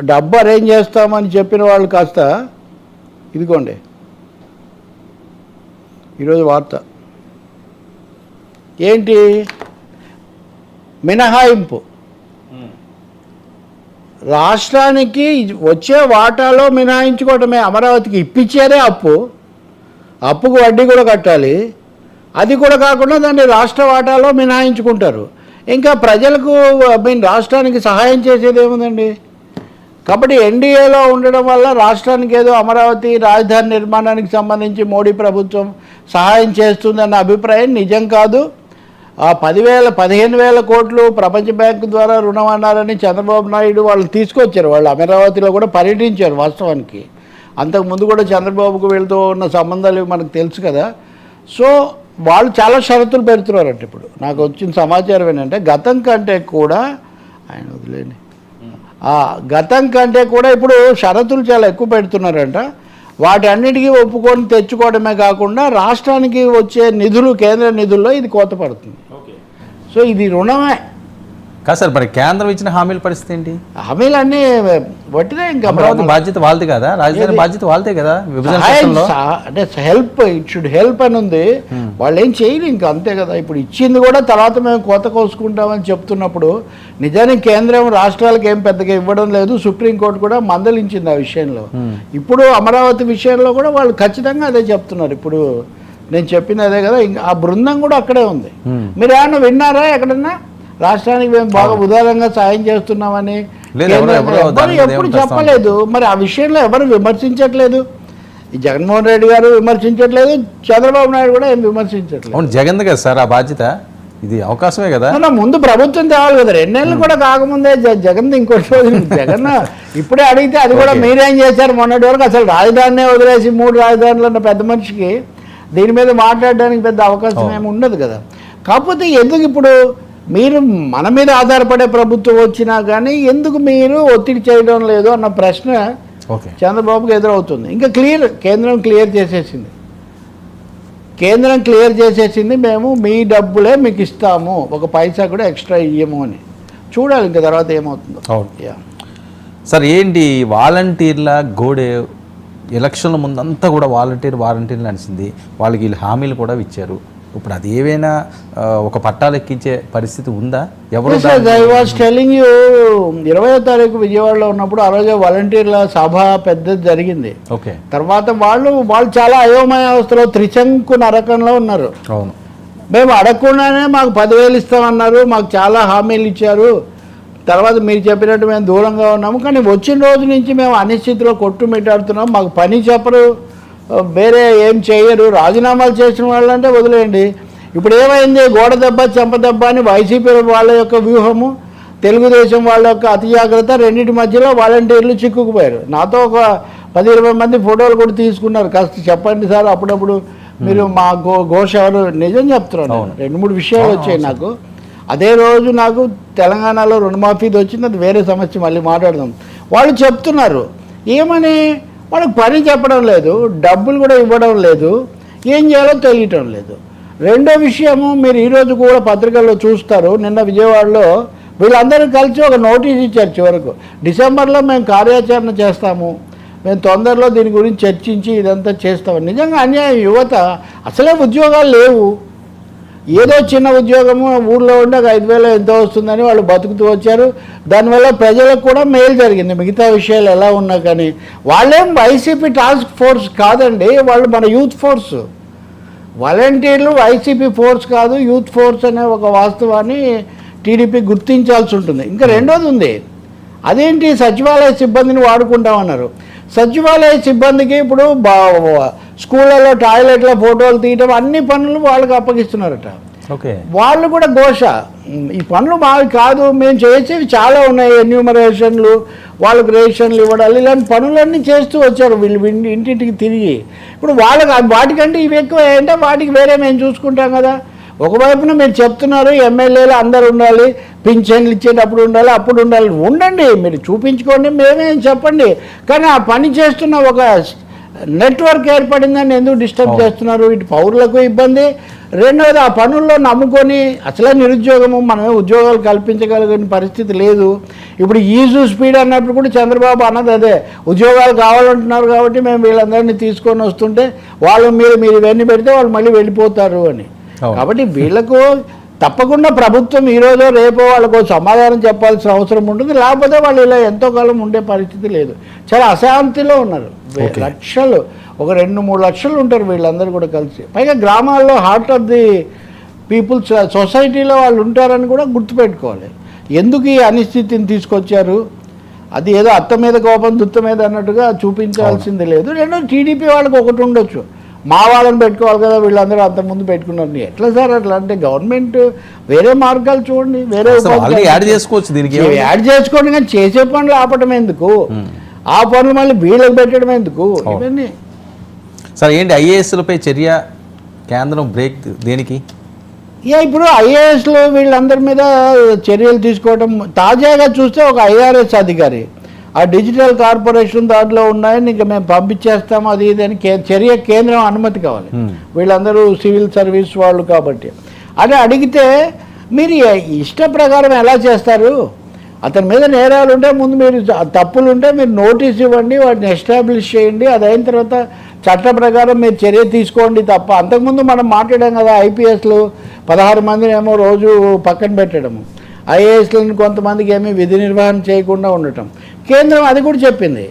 డబ్బు అరేంజ్ చేస్తామని చెప్పిన వాళ్ళు కాస్త ఇదిగోండి ఈరోజు వార్త ఏంటి, మినహాయింపు. రాష్ట్రానికి వచ్చే వాటాలో మినహాయించుకోవటమే. అమరావతికి ఇప్పించేదే అప్పుకు వడ్డీ కూడా కట్టాలి. అది కూడా కాకుండా దాన్ని రాష్ట్ర వాటాలో మినహాయించుకుంటారు. ఇంకా ప్రజలకు రాష్ట్రానికి సహాయం చేసేది ఏముందండి? కాబట్టి ఎన్డీఏలో ఉండడం వల్ల రాష్ట్రానికి ఏదో అమరావతి రాజధాని నిర్మాణానికి సంబంధించి మోడీ ప్రభుత్వం సహాయం చేస్తుందన్న అభిప్రాయం నిజం కాదు. ఆ 15,000 కోట్లు ప్రపంచ బ్యాంకు ద్వారా రుణం అన్నారని చంద్రబాబు నాయుడు వాళ్ళు తీసుకొచ్చారు. వాళ్ళు అమరావతిలో కూడా పర్యటించారు. వాస్తవానికి అంతకుముందు కూడా చంద్రబాబుకు వీళ్ళతో ఉన్న సంబంధాలు మనకు తెలుసు కదా. సో వాళ్ళు చాలా షరతులు పెడుతున్నారంట. ఇప్పుడు నాకు వచ్చిన సమాచారం ఏంటంటే గతం కంటే కూడా ఆయన వదిలేండి, గతం కంటే కూడా ఇప్పుడు షరతులు చాలా ఎక్కువ పెడుతున్నారంట. వాటి అన్నిటికీ ఒప్పుకొని తెచ్చుకోవడమే కాకుండా రాష్ట్రానికి వచ్చే నిధులు, కేంద్ర నిధుల్లో ఇది కోత పడుతుంది. సో ఇది రుణమే కాదు సార్. మరి కేంద్రం ఇచ్చిన హామీల పరిస్థితి ఏంటి? హామీలు అన్నీ వట్టిదే. ఇంకా అమరావతి బాధ్యత వాళ్ళది కదా, రాజధాని బాధ్యత వాళ్ళదే కదా. అంటే హెల్ప్, ఇట్ షుడ్ హెల్ప్ అని ఉంది. వాళ్ళు ఏం చేయరు ఇంకా, అంతే కదా. ఇప్పుడు ఇచ్చింది కూడా తర్వాత మేము కోత కోసుకుంటామని చెప్తున్నప్పుడు నిజానికి కేంద్రం రాష్ట్రాలకు ఏం పెద్దగా ఇవ్వడం లేదు. సుప్రీంకోర్టు కూడా మందలించింది ఆ విషయంలో. ఇప్పుడు అమరావతి విషయంలో కూడా వాళ్ళు ఖచ్చితంగా అదే చెప్తున్నారు. ఇప్పుడు నేను చెప్పింది అదే కదా. ఇంకా ఆ బృందం కూడా అక్కడే ఉంది. మీరు ఏమన్నా విన్నారా ఎక్కడన్నా రాష్ట్రానికి మేము బాగా ఉదారంగా సాయం చేస్తున్నామని? ఎప్పుడు చెప్పలేదు. మరి ఆ విషయంలో ఎవరు విమర్శించట్లేదు. ఈ జగన్మోహన్ రెడ్డి గారు విమర్శించట్లేదు, చంద్రబాబు నాయుడు కూడా ఏం విమర్శించట్లేదు. జగన్ కదా సార్ ఆ బాధ్యత, ఇది అవకాశమే కదా. ముందు ప్రభుత్వం తేవాలి కదా. 2 నెలలు కూడా కాకముందే జగన్ ఇంకోటి రోజు జగన్ ఇప్పుడే అడిగితే అది కూడా మీరేం చేశారు మొన్నటి వరకు? అసలు రాజధానినే వదిలేసి 3 రాజధానులు ఉన్న పెద్ద మనిషికి దీని మీద మాట్లాడడానికి పెద్ద అవకాశం ఏమి ఉండదు కదా. కాకపోతే ఎందుకు ఇప్పుడు మీరు మన మీద ఆధారపడే ప్రభుత్వం వచ్చినా కానీ ఎందుకు మీరు ఒత్తిడి చేయడం లేదు అన్న ప్రశ్న చంద్రబాబుకి ఎదురవుతుంది. ఇంకా కేంద్రం క్లియర్ చేసేసింది. మేము మీ డబ్బులే మీకు ఇస్తాము, ఒక పైసా కూడా ఎక్స్ట్రా ఇయ్యము అని. చూడాలి ఇంకా తర్వాత ఏమవుతుందో. సార్ ఏంటి వాలంటీర్ల గోడే? ఎలక్షన్ల ముందంతా కూడా వాలంటీర్లు నడిచింది. వాళ్ళకి వీళ్ళు హామీలు కూడా ఇచ్చారు. ఇప్పుడు అది ఏవైనా ఒక పట్టాలు ఎక్కించే పరిస్థితి ఉందా? ఎవరు? ఐ వాజ్ టెల్లింగ్ యూ, 20వ తారీఖు విజయవాడలో ఉన్నప్పుడు ఆ రోజు వాలంటీర్ల సభ పెద్దది జరిగింది. ఓకే. తర్వాత వాళ్ళు చాలా అయోమయ అవస్థలో, త్రిశంకు నరకంలో ఉన్నారు. అవును. మేము అడగకుండానే మాకు 10,000 ఇస్తామన్నారు, మాకు చాలా హామీలు ఇచ్చారు, తర్వాత మీరు చెప్పినట్టు మేము దూరంగా ఉన్నాము, కానీ వచ్చిన రోజు నుంచి మేము అనిశ్చితిలో కొట్టుమిట్టాడుతున్నాం, మాకు పని చెప్పరు, వేరే ఏం చేయరు, రాజీనామాలు చేసిన వాళ్ళంటే వదిలేయండి. ఇప్పుడు ఏమైంది? గోడ దెబ్బ చెంప దెబ్బ అని వైసీపీ వాళ్ళ యొక్క వ్యూహము, తెలుగుదేశం వాళ్ళ యొక్క అతి జాగ్రత్త, రెండింటి మధ్యలో వాలంటీర్లు చిక్కుకుపోయారు. నాతో ఒక 10-20 మంది ఫోటోలు కూడా తీసుకున్నారు. కాస్త చెప్పండి సార్ అప్పుడప్పుడు మీరు మా ఘోష ఎవరు? నిజం చెప్తున్నాను. 2-3 విషయాలు వచ్చాయి నాకు. అదే రోజు నాకు తెలంగాణలో రుణమాఫీది వచ్చింది, అది వేరే సమస్య, మళ్ళీ మాట్లాడదాం. వాళ్ళు చెప్తున్నారు ఏమని? వాళ్ళకి పని చెప్పడం లేదు, డబ్బులు కూడా ఇవ్వడం లేదు, ఏం చేయాలో తెలియటం లేదు. రెండో విషయము, మీరు ఈరోజు కూడా పత్రికల్లో చూస్తారు, నిన్న విజయవాడలో వీళ్ళందరూ కలిసి ఒక నోటీస్ ఇచ్చారు. చివరకు డిసెంబర్లో మేము కార్యాచరణ చేస్తాము, మేము తొందరలో దీని గురించి చర్చించి ఇదంతా చేస్తాము. నిజంగా అన్యాయం. యువత అసలే ఉద్యోగాలు లేవు. ఏదో చిన్న ఉద్యోగము ఊళ్ళో ఉండే 5,000 ఎంతో వస్తుందని వాళ్ళు బతుకుతూ వచ్చారు. దానివల్ల ప్రజలకు కూడా మేలు జరిగింది. మిగతా విషయాలు ఎలా ఉన్నా కానీ వాళ్ళేం వైసీపీ టాస్క్ ఫోర్స్ కాదండి, వాళ్ళు మన యూత్ ఫోర్స్. వాలంటీర్లు వైసీపీ ఫోర్స్ కాదు, యూత్ ఫోర్స్ అనే ఒక వాస్తవాన్ని టీడీపీ గుర్తించాల్సి ఉంటుంది. ఇంకా రెండోది ఉంది, అదేంటి? సచివాలయ సిబ్బందిని వాడుకుంటామన్నారు. సచివాలయ సిబ్బందికి ఇప్పుడు స్కూళ్ళలో టాయిలెట్ల ఫోటోలు తీయటం, అన్ని పనులు వాళ్ళకి అప్పగిస్తున్నారట. ఓకే. వాళ్ళు కూడా ఘోష, ఈ పనులు మావి కాదు, మేము చేసేవి చాలా ఉన్నాయి, ఎన్యూమరేషన్లు, వాళ్ళకి రేషన్లు ఇవ్వడాలు, ఇలాంటి పనులన్నీ చేస్తూ వచ్చారు వీళ్ళు ఇంటింటికి తిరిగి. ఇప్పుడు వాళ్ళకి వాటికంటే ఇవి ఎక్కువ అంటే వాటికి వేరే మేము చూసుకుంటాం కదా. ఒకవైపున మీరు చెప్తున్నారు ఎమ్మెల్యేలు అందరు ఉండాలి, పింఛన్లు ఇచ్చేటప్పుడు ఉండాలి, అప్పుడు ఉండాలి. ఉండండి, మీరు చూపించుకోండి, మేమేం చెప్పండి. కానీ ఆ పని చేస్తున్న ఒక నెట్వర్క్ ఏర్పడిందని ఎందుకు డిస్టర్బ్ చేస్తున్నారు? ఇటు పౌరులకు ఇబ్బంది, రెండవది ఆ పనుల్లో నమ్ముకొని అసలే నిరుద్యోగము, మనమే ఉద్యోగాలు కల్పించగలిగిన పరిస్థితి లేదు. ఇప్పుడు ఈజు స్పీడ్ అన్నప్పుడు కూడా చంద్రబాబు అన్నది అదే, ఉద్యోగాలు కావాలంటున్నారు కాబట్టి మేము వీళ్ళందరినీ తీసుకొని వస్తుంటే మీరు ఇవన్నీ పెడితే వాళ్ళు మళ్ళీ వెళ్ళిపోతారు అని. కాబట్టి వీళ్ళకు తప్పకుండా ప్రభుత్వం ఈరోజో రేపో వాళ్ళకు సమాధానం చెప్పాల్సిన అవసరం ఉంటుంది, లేకపోతే వాళ్ళు ఇలా ఎంతో కాలం ఉండే పరిస్థితి లేదు. చాలా అశాంతిలో ఉన్నారు. లక్షలు, ఒక 2-3 లక్షలు ఉంటారు వీళ్ళందరూ కూడా కలిసి. పైగా గ్రామాల్లో హార్ట్ ఆఫ్ ది పీపుల్స్ సొసైటీలో వాళ్ళు ఉంటారని కూడా గుర్తుపెట్టుకోవాలి. ఎందుకు ఈ అనిశ్చితిని తీసుకొచ్చారు? అది ఏదో అత్త మీద కోపం దుత్త మీద అన్నట్టుగా చూపించాల్సింది లేదు. రెండో టీడీపీ వాళ్ళకి ఒకటి ఉండొచ్చు, మా వాళ్ళని పెట్టుకోవాలి కదా, వీళ్ళందరూ అంతకుముందు పెట్టుకున్నారు. ఎట్లా సార్ అట్లా? అంటే గవర్నమెంట్ వేరే మార్గాలు చూడండి, వేరే యాడ్ చేసుకోవచ్చు, దీనికి యాడ్ చేసుకోండి, కానీ చేసే పనులు ఆపటం ఎందుకు? ఆ పనులు మళ్ళీ వీళ్ళకి పెట్టడం ఎందుకు? ఇవన్నీ సార్ ఏంటి ఐఏఎస్లపై చర్య, కేంద్రం బ్రేక్ దేనికి? ఇప్పుడు ఐఏఎస్లు వీళ్ళందరి మీద చర్యలు తీసుకోవడం, తాజాగా చూస్తే ఒక ఐఆర్ఎస్ అధికారి ఆ డిజిటల్ కార్పొరేషన్ దాంట్లో ఉన్నాయని ఇంకా మేము పంపించేస్తాము అది ఇది అని చర్య కేంద్రం అనుమతి కావాలి. వీళ్ళందరూ సివిల్ సర్వీస్ వాళ్ళు కాబట్టి అదే అడిగితే మీరు ఇష్ట ప్రకారం ఎలా చేస్తారు? అతని మీద నేరాలు ఉంటే ముందు మీరు తప్పులు ఉంటే మీరు నోటీస్ ఇవ్వండి, వాటిని ఎస్టాబ్లిష్ చేయండి, అది అయిన తర్వాత చట్ట ప్రకారం మీరు చర్య తీసుకోండి తప్ప. అంతకుముందు మనం మాట్లాడాం కదా, ఐపీఎస్లు 16 మందిని ఏమో రోజు పక్కన పెట్టడము, ఐఏఎస్లను కొంతమందికి ఏమీ విధి నిర్వహణ చేయకుండా ఉండటం. కేంద్రం అది కూడా చెప్పింది,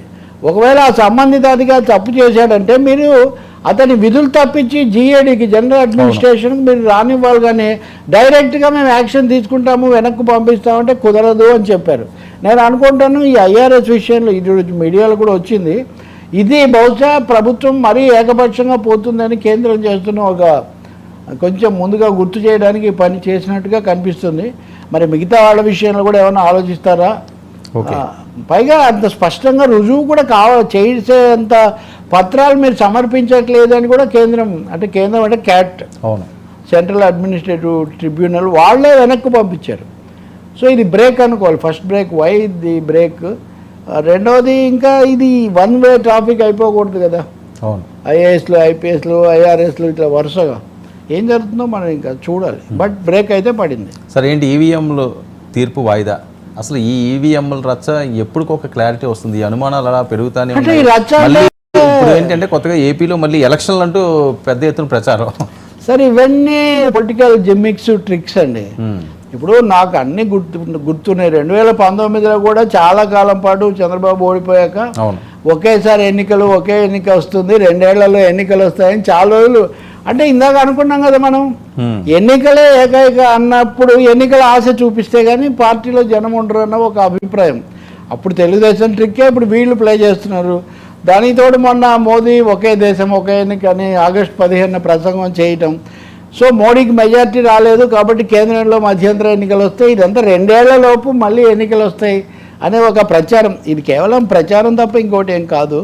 ఒకవేళ ఆ సంబంధిత అధికారి తప్పు చేశాడంటే మీరు అతని విధులు తప్పించి జీఏడీకి జనరల్ అడ్మినిస్ట్రేషన్కి మీరు రానివ్వాలి, కానీ డైరెక్ట్గా మేము యాక్షన్ తీసుకుంటాము వెనక్కు పంపిస్తామంటే కుదరదు అని చెప్పారు. నేను అనుకుంటాను ఈ ఐఆర్ఎస్ విషయంలో ఇది మీడియాలో కూడా వచ్చింది, ఇది బహుశా ప్రభుత్వం మరీ ఏకపక్షంగా పోతుందని కేంద్రం చేస్తున్న ఒక కొంచెం ముందుగా గుర్తు చేయడానికి పని చేసినట్టుగా కనిపిస్తుంది. మరి మిగతా వాళ్ళ విషయంలో కూడా ఏమైనా ఆలోచిస్తారా? పైగా అంత స్పష్టంగా రుజువు కూడా చేసేంత పత్రాలు మీరు సమర్పించట్లేదు అని కూడా కేంద్రం అంటే క్యాట్, సెంట్రల్ అడ్మినిస్ట్రేటివ్ ట్రిబ్యునల్ వాళ్ళే వెనక్కి పంపించారు. సో ఇది బ్రేక్ అనుకోవాలి, first break. Why the break? రెండవది ఇంకా ఇది వన్ వే ట్రాఫిక్ అయిపోకూడదు కదా. ఐఏఎస్లు, ఐపీఎస్లు, ఐఆర్ఎస్లు ఇట్లా వరుసగా ఏం జరుగుతుందో మనం ఇంకా చూడాలి. బట్ బ్రేక్ అయితే పడింది. సరే ఏంటి ఈవీఎంలు తీర్పు వాయిదా? అసలు ఈ ఈవీఎంల రచ్చ ఎప్పటికొక క్లారిటీ వస్తుంది? ఈ అనుమానాలు అలా పెరుగుతానే ఉన్నాయి. ఇప్పుడు ఏంటంటే కొత్తగా ఏపీలో మళ్ళీ ఎలక్షన్లు అంటూ పెద్ద ఎత్తున ప్రచారం. సరే ఇవన్నీ పొలిటికల్ జిమ్మిక్స్, ట్రిక్స్ అండి. ఇప్పుడు నాకు అన్ని గుర్తున్నాయి. 2019లో కూడా చాలా కాలం పాటు చంద్రబాబు ఓడిపోయాక ఒకేసారి ఒకే ఎన్నిక వస్తుంది, 2 ఏళ్లలో ఎన్నికలు వస్తాయని చాలా రోజులు అంటే ఇందాక అనుకున్నాం కదా మనం, ఎన్నికలే ఏకైక అన్నప్పుడు ఎన్నికల ఆశ చూపిస్తే కానీ పార్టీలో జనం ఉండరు అన్న ఒక అభిప్రాయం. అప్పుడు తెలుగుదేశం ట్రిక్కే ఇప్పుడు వీళ్ళు ప్లే చేస్తున్నారు. దానికి తోడు మొన్న మోదీ ఒకే దేశం ఒకే ఎన్నిక అని ఆగస్టు 15 ప్రసంగం చేయటం. సో మోడీకి మెజార్టీ రాలేదు కాబట్టి కేంద్రంలో మధ్యంతర ఎన్నికలు వస్తాయి, ఇదంతా 2 ఏళ్లలోపు మళ్ళీ ఎన్నికలు వస్తాయి అనే ఒక ప్రచారం. ఇది కేవలం ప్రచారం తప్ప ఇంకోటి ఏం కాదు.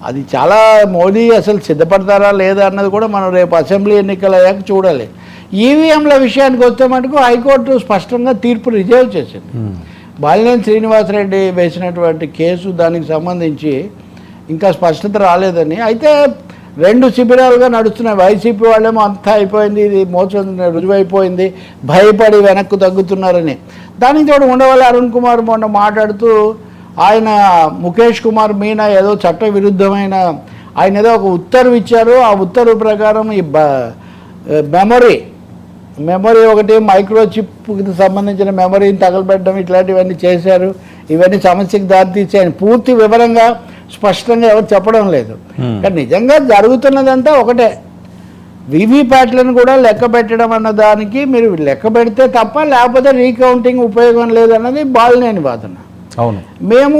అది చాలా మోదీ అసలు సిద్ధపడతారా లేదా అన్నది కూడా మనం రేపు అసెంబ్లీ ఎన్నికలు అయ్యాక చూడాలి. ఈవీఎంల విషయానికి వస్తే మటుకు హైకోర్టు స్పష్టంగా తీర్పు రిజర్వ్ చేసింది. బాలినేని శ్రీనివాసరెడ్డి వేసినటువంటి కేసు దానికి సంబంధించి ఇంకా స్పష్టత రాలేదని. అయితే 2 శిబిరాలుగా నడుస్తున్నాయి. వైసీపీ వాళ్ళేమో అంతా అయిపోయింది, ఇది మోసం రుజువైపోయింది, భయపడి వెనక్కు తగ్గుతున్నారని. దానికి తోడు ఉండవల్లి అరుణ్ కుమార్ మొన్న మాట్లాడుతూ ఆయన ముఖేష్ కుమార్ మీనా ఏదో చట్ట విరుద్ధమైన ఆయన ఏదో ఒక ఉత్తర్వు ఇచ్చారు, ఆ ఉత్తర్వు ప్రకారం ఈ మెమొరీ ఒకటి మైక్రోచిప్కి సంబంధించిన మెమొరీని తగలబెట్టడం ఇట్లాంటివన్నీ చేశారు, ఇవన్నీ సమస్యకు దారితీసి ఆయన పూర్తి వివరంగా స్పష్టంగా ఎవరు చెప్పడం లేదు. కానీ నిజంగా జరుగుతున్నదంతా ఒకటే, వీవీప్యాట్లను కూడా లెక్క పెట్టడం అన్న దానికి మీరు లెక్క పెడితే తప్ప లేకపోతే రీకౌంటింగ్ ఉపయోగం లేదన్నది బాలినేని వాదన. అవును, మేము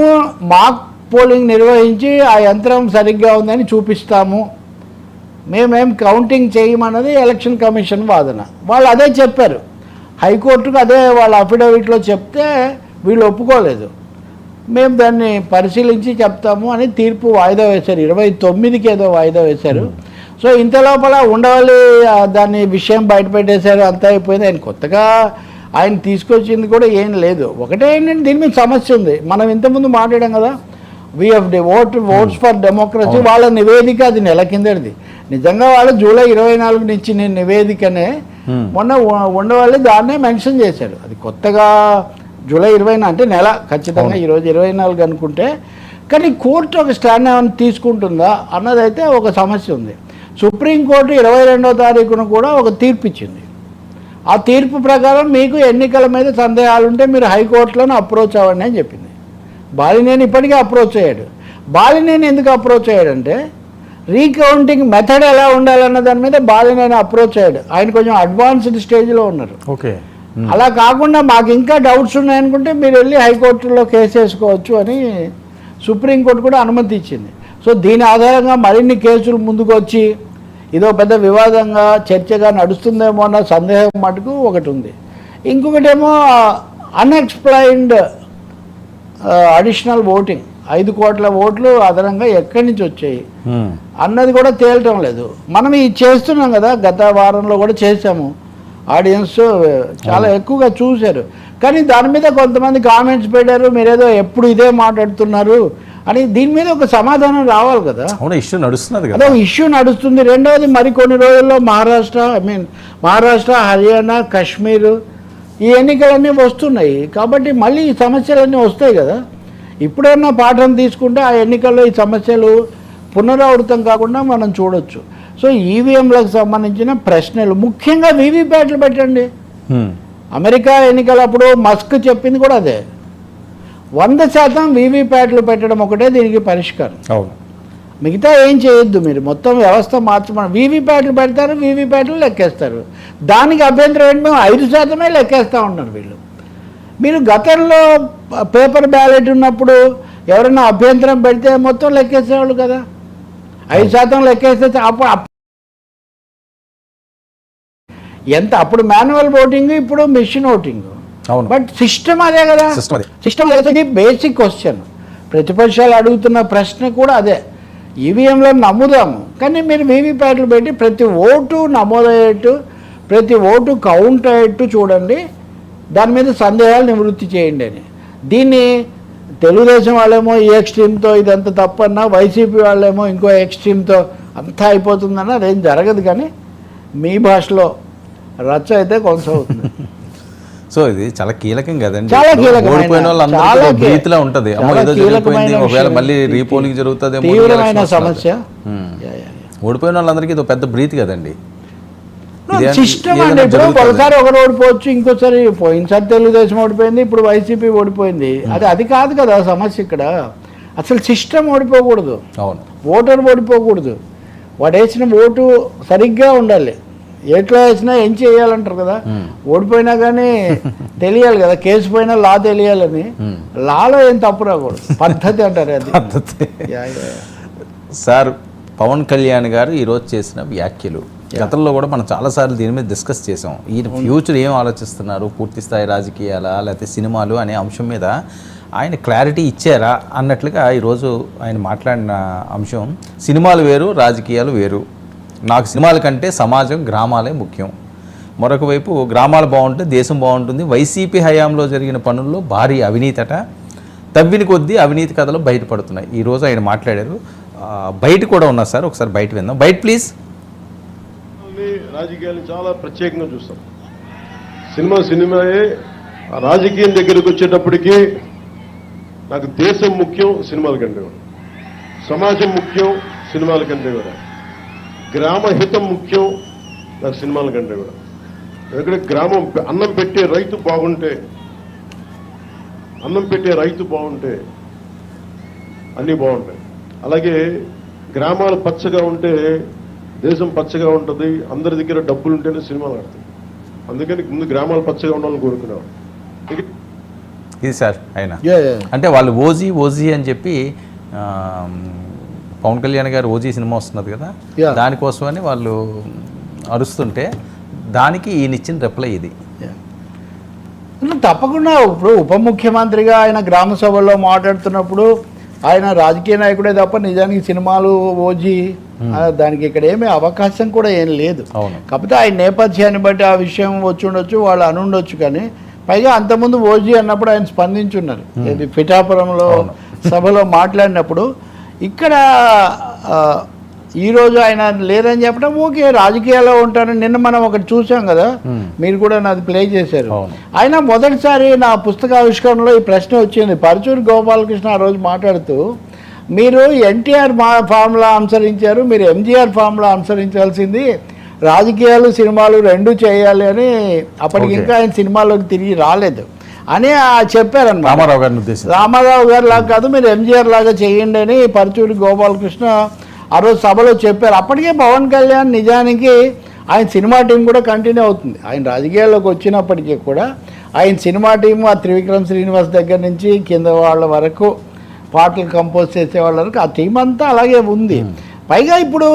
మాక్ పోలింగ్ నిర్వహించి ఆ యంత్రం సరిగ్గా ఉందని చూపిస్తాము, మేమేం కౌంటింగ్ చేయమన్నది ఎలక్షన్ కమిషన్ వాదన. వాళ్ళు అదే చెప్పారు హైకోర్టుకు, అదే వాళ్ళ అఫిడవిట్లో చెప్తే వీళ్ళు ఒప్పుకోలేదు. మేము దాన్ని పరిశీలించి చెప్తాము అని తీర్పు వాయిదా వేశారు, 29కి ఏదో వాయిదా వేశారు. సో ఇంత లోపల ఉండవల్లి దాన్ని విషయం బయటపెట్టేశారు, అంతా అయిపోయింది. ఆయన కొత్తగా ఆయన తీసుకొచ్చింది కూడా ఏం లేదు. ఒకటే ఏంటంటే దీని మీద సమస్య ఉంది. మనం ఇంతకుముందు మాట్లాడాం కదా, విఎఫ్డి ఓట్స్ ఫర్ డెమోక్రసీ వాళ్ళ నివేదిక, అది నెల కిందది. నిజంగా వాళ్ళు జూలై 24 నుంచి నేను నివేదికనే మొన్న ఉండవాళ్ళు దాన్నే మెన్షన్ చేశాడు. అది కొత్తగా జూలై 20 అంటే నెల ఖచ్చితంగా, ఈరోజు 24 అనుకుంటే. కానీ కోర్టు ఒక స్టాండ్ ఏమైనా తీసుకుంటుందా అన్నదైతే ఒక సమస్య ఉంది. సుప్రీంకోర్టు 22వ తారీఖున కూడా ఒక తీర్పు ఇచ్చింది. ఆ తీర్పు ప్రకారం మీకు ఎన్నికల మీద సందేహాలు ఉంటే మీరు హైకోర్టులను అప్రోచ్ అవ్వండి అని చెప్పింది. బాలినేని ఇప్పటికే అప్రోచ్ అయ్యాడు. బాలినేని ఎందుకు అప్రోచ్ అయ్యాడంటే రీకౌంటింగ్ మెథడ్ ఎలా ఉండాలన్న దాని మీద బాలినేని అప్రోచ్ అయ్యాడు. ఆయన కొంచెం అడ్వాన్స్డ్ స్టేజ్లో ఉన్నారు. ఓకే, అలా కాకుండా మాకు ఇంకా డౌట్స్ ఉన్నాయనుకుంటే మీరు వెళ్ళి హైకోర్టులో కేసు వేసుకోవచ్చు అని సుప్రీంకోర్టు కూడా అనుమతి ఇచ్చింది. సో దీని ఆధారంగా మరిన్ని కేసులు ముందుకు వచ్చి ఇదో పెద్ద వివాదంగా చర్చగా నడుస్తుందేమో అన్న సందేహం మటుకు ఒకటి ఉంది. ఇంకొకటేమో అన్ఎక్స్ప్లెయిన్డ్ అడిషనల్ ఓటింగ్, 5 కోట్ల ఓట్లు అదనంగా ఎక్కడి నుంచి వచ్చాయి అన్నది కూడా తేలటం లేదు. మనం ఇది చేస్తున్నాం కదా, గత వారంలో కూడా చేసాము. ఆడియన్స్ చాలా ఎక్కువగా చూశారు. కానీ దాని మీద కొంతమంది కామెంట్స్ పెట్టారు, మీరేదో ఎప్పుడు ఇదే మాట్లాడుతున్నారు అని. దీని మీద ఒక సమాధానం రావాలి కదా. ఇష్యూ నడుస్తున్నది కదా, అదే ఇష్యూ నడుస్తుంది. రెండవది మరికొన్ని రోజుల్లో మహారాష్ట్ర, హర్యానా, కాశ్మీర్ ఈ ఎన్నికలన్నీ వస్తున్నాయి. కాబట్టి మళ్ళీ ఈ సమస్యలన్నీ వస్తాయి కదా. ఇప్పుడన్నా పాఠం తీసుకుంటే ఆ ఎన్నికల్లో ఈ సమస్యలు పునరావృతం కాకుండా మనం చూడొచ్చు. సో ఈవీఎంలకు సంబంధించిన ప్రశ్నలు, ముఖ్యంగా వీవీప్యాట్లు పెట్టండి. అమెరికా ఎన్నికలప్పుడు మస్క్ చెప్పింది కూడా అదే, 100% వీవీప్యాట్లు పెట్టడం ఒకటే దీనికి పరిష్కారం. మిగతా ఏం చేయొద్దు, మీరు మొత్తం వ్యవస్థ మార్చమని. వీవీప్యాట్లు పెడతారు, వీవీప్యాట్లు లెక్కేస్తారు. దానికి అభ్యంతరం ఏంటి, మేము 5% లెక్కేస్తూ ఉన్నారు వీళ్ళు. మీరు గతంలో పేపర్ బ్యాలెట్ ఉన్నప్పుడు ఎవరైనా అభ్యంతరం పెడితే మొత్తం లెక్కేసేవాళ్ళు కదా. 5% లెక్కేస్తే ఎంత అప్పుడు మాన్యువల్ ఓటింగ్, ఇప్పుడు మెషిన్ ఓటింగ్. బట్ సిస్టమ్ అదే కదా, సిస్టమ్ అదే. బేసిక్ క్వశ్చన్ ప్రతిపక్షాలు అడుగుతున్న ప్రశ్న కూడా అదే. ఈవీఎంలో నమ్ముదాము, కానీ మీరు వీవీప్యాట్లు పెట్టి ప్రతి ఓటు నమోదయ్యేట్టు, ప్రతి ఓటు కౌంట్ అయ్యేట్టు చూడండి, దాని మీద సందేహాలు నివృత్తి చేయండి అని. దీన్ని తెలుగుదేశం వాళ్ళేమో ఈ ఎక్స్ట్రీమ్తో ఇదంతా తప్పన్నా, వైసీపీ వాళ్ళేమో ఇంకో ఎక్స్ట్రీమ్తో అంతా అయిపోతుందన్న, అదేం జరగదు. కానీ మీ భాషలో రచ్చ అయితే కొనసాగుతుంది. సో ఇది చాలా కీలకం కదండి. చాలా ఉంటది, రీపోలింగ్ జరుగుతుంది, తీవ్రమైన సమస్య. ఓడిపోయిన వాళ్ళందరికీ ఇది పెద్ద బ్రీత్ కదండి. సిస్టమ్ అండి. ఇప్పుడు ఒకసారి ఒకరు ఓడిపోవచ్చు, ఇంకోసారి పోయినసారి తెలుగుదేశం ఓడిపోయింది, ఇప్పుడు వైసీపీ ఓడిపోయింది. అది కాదు కదా సమస్య ఇక్కడ. అసలు సిస్టమ్ ఓడిపోకూడదు, ఓటర్ ఓడిపోకూడదు. వాడు వేసిన ఓటు సరిగ్గా ఉండాలి. ఎట్లా వేసినా ఏం చేయాలంటారు కదా. ఓడిపోయినా కానీ తెలియాలి కదా, కేసు పోయినా లా తెలియాలని. లాలో ఏం తప్పు రాకూడదు, పద్ధతి అంటారు అది. సార్, పవన్ కళ్యాణ్ గారు ఈరోజు చేసిన వ్యాఖ్యలు గతంలో కూడా మనం చాలాసార్లు దీని మీద డిస్కస్ చేసాం. ఈయన ఫ్యూచర్ ఏం ఆలోచిస్తున్నారు, పూర్తి స్థాయి రాజకీయాలా లేకపోతే సినిమాలు అనే అంశం మీద ఆయన క్లారిటీ ఇచ్చారా అన్నట్లుగా ఈరోజు ఆయన మాట్లాడిన అంశం, సినిమాలు వేరు రాజకీయాలు వేరు, నాకు సినిమాల కంటే సమాజం గ్రామాలే ముఖ్యం, మరొక వైపు గ్రామాలు బాగుంటే దేశం బాగుంటుంది, వైసీపీ హయాంలో జరిగిన పనుల్లో భారీ అవినీతట, తవ్విన కొద్దీ అవినీతి కథలు బయటపడుతున్నాయి. ఈరోజు ఆయన మాట్లాడారు. బయట కూడా ఉన్నారు సార్, ఒకసారి బయట విందాం. బయట ప్లీజ్. రాజకీయాలు చాలా ప్రత్యేకంగా చూస్తాం. సినిమాయే. రాజకీయం దగ్గరికి వచ్చేటప్పటికి నాకు దేశం ముఖ్యం సినిమాల కంటే కూడా, సమాజం ముఖ్యం సినిమాల కంటే కూడా, గ్రామ హితం ముఖ్యం నాకు సినిమాల కంటే కూడా. ఎందుకంటే గ్రామం అన్నం పెట్టే రైతు బాగుంటే అన్నీ బాగుంటాయి. అలాగే గ్రామాలు పచ్చగా ఉంటే దేశం పచ్చగా ఉంటుంది. అందరి దగ్గర డబ్బులు ఉంటేనే సినిమాలు ఆడతాయి. అందుకని ముందు గ్రామాలు పచ్చగా ఉండాలని కోరుకునేవాడు. ఇది సార్ ఆయన అంటే వాళ్ళు ఓజీ అని చెప్పి పవన్ కళ్యాణ్ గారు ఓజీ సినిమా వస్తున్నది కదా, దానికోసమని వాళ్ళు అరుస్తుంటే దానికి ఈయన ఇచ్చిన రిప్లై ఇది. తప్పకుండా ఇప్పుడు ఉప ముఖ్యమంత్రిగా ఆయన గ్రామ సభల్లో మాట్లాడుతున్నప్పుడు ఆయన రాజకీయ నాయకుడే తప్ప నిజానికి సినిమాలు ఓజీ దానికి ఇక్కడ ఏమీ అవకాశం కూడా ఏం లేదు. కాకపోతే ఆయన నేపథ్యాన్ని బట్టి ఆ విషయం వచ్చి ఉండొచ్చు, వాళ్ళు అనుండొచ్చు. కానీ పైగా అంతకుముందు ఓజీ అన్నప్పుడు ఆయన స్పందించున్నారు. ఇది పిఠాపురంలో సభలో మాట్లాడినప్పుడు ఇక్కడ ఈరోజు ఆయన లేదని చెప్పడం ఓకే, రాజకీయాల్లో ఉంటారని నిన్న మనం ఒకటి చూసాం కదా, మీరు కూడా నాది ప్లే చేశారు. ఆయన మొదటిసారి నా పుస్తకావిష్కరణలో ఈ ప్రశ్న వచ్చింది. పరుచూరి గోపాలకృష్ణ ఆ రోజు మాట్లాడుతూ, మీరు ఎన్టీఆర్ ఫార్ములా అనుసరించారు, మీరు ఎంజీఆర్ ఫార్ములా అనుసరించాల్సింది, రాజకీయాలు సినిమాలు రెండూ చేయాలి అని. అప్పటికి ఇంకా ఆయన సినిమాలోకి తిరిగి రాలేదు అని చెప్పారన్నమాట. రామారావు గారు లాగా కాదు, మీరు ఎంజీఆర్ లాగా చేయండి అని పరుచూరి గోపాలకృష్ణ ఆ రోజు సభలో చెప్పారు. అప్పటికే పవన్ కళ్యాణ్ నిజానికి ఆయన సినిమా టీం కూడా కంటిన్యూ అవుతుంది. ఆయన రాజకీయాల్లోకి వచ్చినప్పటికీ కూడా ఆయన సినిమా టీం ఆ త్రివిక్రమ్ శ్రీనివాస్ దగ్గర నుంచి కింద వాళ్ళ వరకు, పాటలు కంపోజ్ చేసే వాళ్ళ వరకు ఆ టీం అంతా అలాగే ఉంది. పైగా ఇప్పుడు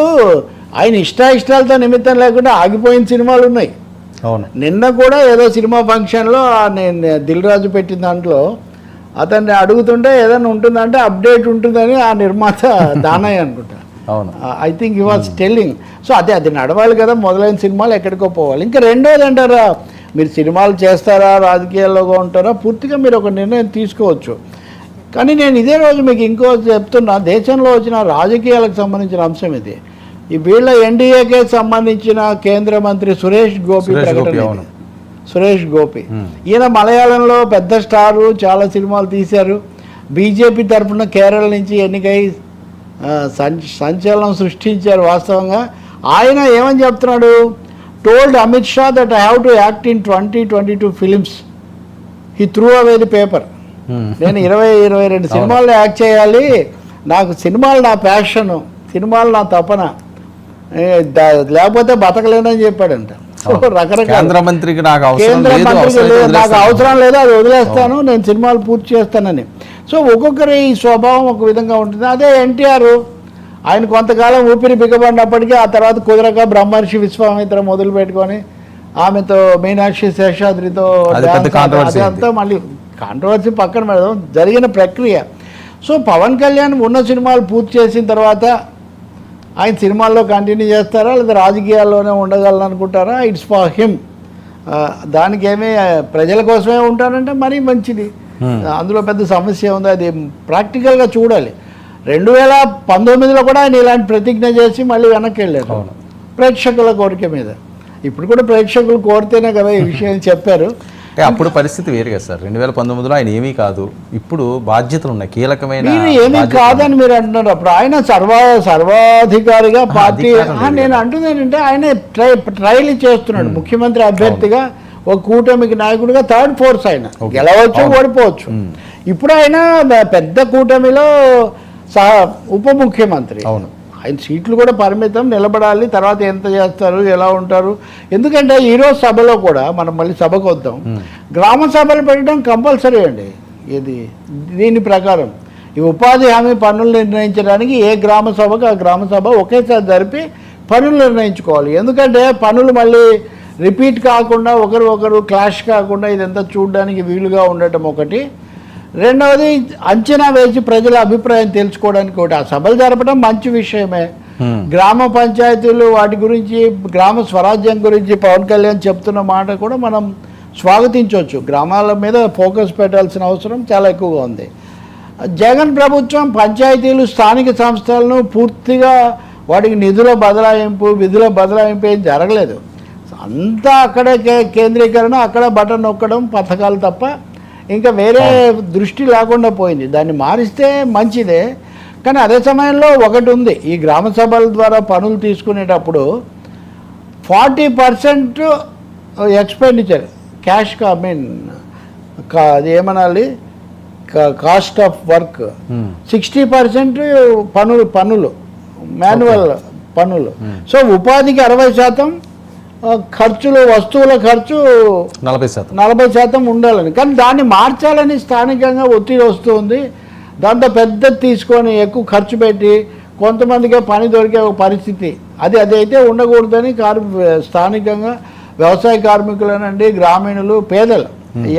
ఆయన ఇష్టాలతో నిమిత్తం లేకుండా ఆగిపోయిన సినిమాలు ఉన్నాయి. నిన్న కూడా ఏదో సినిమా ఫంక్షన్లో నేను దిల్ రాజు పెట్టిన దాంట్లో అతన్ని అడుగుతుంటే ఏదైనా ఉంటుందంటే అప్డేట్ ఉంటుందని ఆ నిర్మాత దానయ్య అనుకుంటా, I think he was telling. So అది నడవాలి కదా, మొదలైన సినిమాలు ఎక్కడికో పోవాలి. ఇంకా రెండోది అంటారా, మీరు సినిమాలు చేస్తారా, రాజకీయాల్లోగా ఉంటారా, పూర్తిగా మీరు ఒక నిర్ణయం తీసుకోవచ్చు. కానీ నేను ఇదే రోజు మీకు ఇంకో చెప్తున్నా, దేశంలో వచ్చిన రాజకీయాలకు సంబంధించిన అంశం ఇది. ఈ వీళ్ళ ఎన్డీఏకే సంబంధించిన కేంద్ర మంత్రి సురేష్ గోపి ప్రకటన. సురేష్ గోపి ఈయన మలయాళంలో పెద్ద స్టారు, చాలా సినిమాలు తీశారు. బీజేపీ తరఫున కేరళ నుంచి ఎన్నికై సంచలనం సృష్టించారు. వాస్తవంగా ఆయన ఏమని చెప్తున్నాడు, told Amit Shah that I have to act in 2022 films. He through away the paper. నేను 22 సినిమాల్లో యాక్ట్ చేయాలి, నాకు సినిమాలు నా ప్యాషను, సినిమాలు నా తపన, లేకపోతే బతకలేనని చెప్పాడంట. రకరకాల కేంద్ర మంత్రికి నాకు అవసరం లేదు, అది వదిలేస్తాను, నేను సినిమాలు పూర్తి చేస్తానని. సో ఒక్కొక్కరి ఈ స్వభావం ఒక విధంగా ఉంటుంది. అదే ఎన్టీఆర్, ఆయన కొంతకాలం ఊపిరి బిగబడినప్పటికీ ఆ తర్వాత కుదరక బ్రహ్మర్షి విశ్వామిత్ర మొదలు పెట్టుకొని ఆమెతో మీనాక్షి శేషాద్రితో అదంతా మళ్ళీ కాంట్రవర్సీ పక్కన పెడదాం, జరిగిన ప్రక్రియ. సో పవన్ కళ్యాణ్ ఉన్న సినిమాలు పూర్తి చేసిన తర్వాత ఆయన సినిమాల్లో కంటిన్యూ చేస్తారా, లేదా రాజకీయాల్లోనే ఉండగలను అనుకుంటారా, ఇట్స్ ఫర్ హిమ్. దానికి ఏమీ ప్రజల కోసమే ఉంటారంటే మరీ మంచిది, అందులో పెద్ద సమస్య ఉంది. అది ప్రాక్టికల్గా చూడాలి. 2019లో కూడా ఆయన ఇలాంటి ప్రతిజ్ఞ చేసి మళ్ళీ వెనక్కి వెళ్ళారు ప్రేక్షకుల కోరిక మీద. ఇప్పుడు కూడా ప్రేక్షకులు కోరితేనే కదా ఈ విషయం చెప్పారు. అప్పుడు పరిస్థితి వేరు కదా సార్. 2019లో ఆయన ఏమీ కాదు, ఇప్పుడు బాధ్యతలు ఉన్నాయి, కీలకమైన. ఏమీ కాదని మీరు అంటున్నారు. అప్పుడు ఆయన సర్వాధికారిగా పార్టీ, నేను అంటుంది ఏంటంటే ఆయన ట్రైల్ చేస్తున్నాడు ముఖ్యమంత్రి అభ్యర్థిగా, ఒక కూటమికి నాయకుడిగా, థర్డ్ ఫోర్స్. ఆయన గెలవచ్చు, ఓడిపోవచ్చు. ఇప్పుడు ఆయన పెద్ద కూటమిలో ఉప ముఖ్యమంత్రి. అవును, ఆయన సీట్లు కూడా పరిమితం, నిలబడాలి. తర్వాత ఎంత చేస్తారు, ఎలా ఉంటారు. ఎందుకంటే ఈరోజు సభలో కూడా మనం మళ్ళీ సభకు వద్దాం, గ్రామ సభలు పెట్టడం కంపల్సరీ అండి. ఇది దీని ప్రకారం ఈ ఉపాధి హామీ పన్నులు నిర్ణయించడానికి ఏ గ్రామ సభకు ఆ గ్రామ సభ ఒకేసారి జరిపి పన్నులు నిర్ణయించుకోవాలి. ఎందుకంటే పన్నులు మళ్ళీ రిపీట్ కాకుండా, ఒకరు క్లాష్ కాకుండా ఇదంతా చూడడానికి వీలుగా ఉండటం ఒకటి. రెండవది, అంచనా వేసి ప్రజల అభిప్రాయం తెలుసుకోవడానికి ఒకటి. ఆ సభలు జరపడం మంచి విషయమే. గ్రామ పంచాయతీలు వాటి గురించి, గ్రామ స్వరాజ్యం గురించి పవన్ కళ్యాణ్ చెప్తున్న మాట కూడా మనం స్వాగతించవచ్చు. గ్రామాల మీద ఫోకస్ పెట్టాల్సిన అవసరం చాలా ఎక్కువగా ఉంది. జగన్ ప్రభుత్వం పంచాయతీలు, స్థానిక సంస్థలను పూర్తిగా వాటికి నిధుల బదలాయింపు ఏం జరగలేదు. అంతా అక్కడే కేంద్రీకరణ, అక్కడ బటన్ నొక్కడం, పథకాలు తప్ప ఇంకా వేరే దృష్టి లేకుండా పోయింది. దాన్ని మారిస్తే మంచిదే. కానీ అదే సమయంలో ఒకటి ఉంది, ఈ గ్రామ సభల ద్వారా పనులు తీసుకునేటప్పుడు 40% ఎక్స్పెండిచర్ క్యాష్, అది ఏమనాలి, కాస్ట్ ఆఫ్ వర్క్, 60% పనులు మాన్యువల్ పనులు. సో ఉపాధికి 60%, ఖర్చులు, వస్తువుల ఖర్చు 40% ఉండాలని. కానీ దాన్ని మార్చాలని స్థానికంగా ఒత్తిడి వస్తుంది. దాంతో పెద్దది తీసుకొని ఎక్కువ ఖర్చు పెట్టి కొంతమందికి పని దొరికే ఒక పరిస్థితి, అది అయితే ఉండకూడదని స్థానికంగా వ్యవసాయ కార్మికులనండి, గ్రామీణులు, పేదలు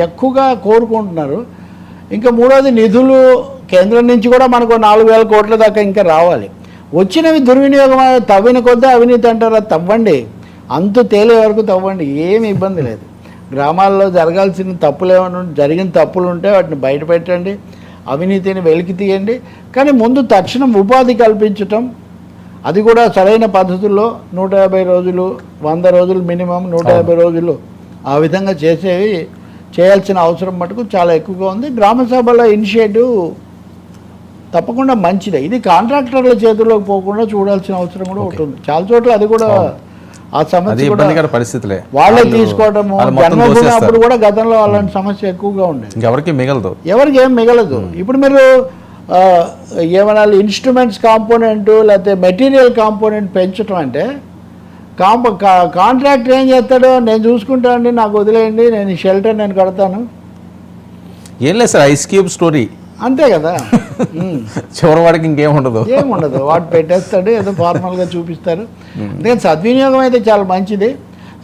ఎక్కువగా కోరుకుంటున్నారు. ఇంకా మూడోది, నిధులు కేంద్రం నుంచి కూడా మనకు 4,000 కోట్ల దాకా ఇంకా రావాలి. వచ్చినవి దుర్వినియోగం, తవ్విన కొద్దీ అవినీతి అంటారు, అది తవ్వండి, అంతు తేలే వరకు తవ్వండి, ఏమి ఇబ్బంది లేదు. గ్రామాల్లో జరగాల్సిన తప్పులు ఏమైనా జరిగిన తప్పులు ఉంటే వాటిని బయట పెట్టండి. అవినీతిని వెలికి తీయండి, కానీ ముందు తక్షణం ఉపాధి కల్పించటం, అది కూడా సరైన పద్ధతుల్లో 150 రోజులు 100 రోజులు మినిమం 150 రోజులు ఆ విధంగా చేయాల్సిన అవసరం మటుకు చాలా ఎక్కువగా ఉంది. గ్రామ సభల ఇనిషియేటివ్ తప్పకుండా మంచిదే. ఇది కాంట్రాక్టర్ల చేతుల్లోకి పోకుండా చూడాల్సిన అవసరం కూడా ఉంటుంది. చాలా చోట్ల అది కూడా ఆ సమస్య కూడా పరిస్థితులే వాళ్ళే తీసుకోవడము. జన్మభూమి అప్పుడు కూడా గతంలో అలాంటి సమస్య ఎక్కువగా ఉండేది. ఎవరికి మిగలదు, ఎవరికి ఏం మిగలదు. ఇప్పుడు మీరు ఏమనాలి, ఇన్స్ట్రుమెంట్స్ కాంపోనెంట్ లేకపోతే మెటీరియల్ కాంపోనెంట్ పెంచడం అంటే కాంట్రాక్టర్ ఏం చేస్తాడో, నేను చూసుకుంటానండి, నాకు వదిలేయండి, నేను ఈ షెల్టర్ నేను కడతాను, ఏం లేదు సార్, ఐస్ క్యూబ్ స్టోరీ అంతే కదా. చివరి వాడికి ఇంకేముండదు, ఏముండదు, వాడు పెట్టేస్తాడు, ఏదో ఫార్మల్గా చూపిస్తారు. అందుకని సద్వినియోగం అయితే చాలా మంచిది.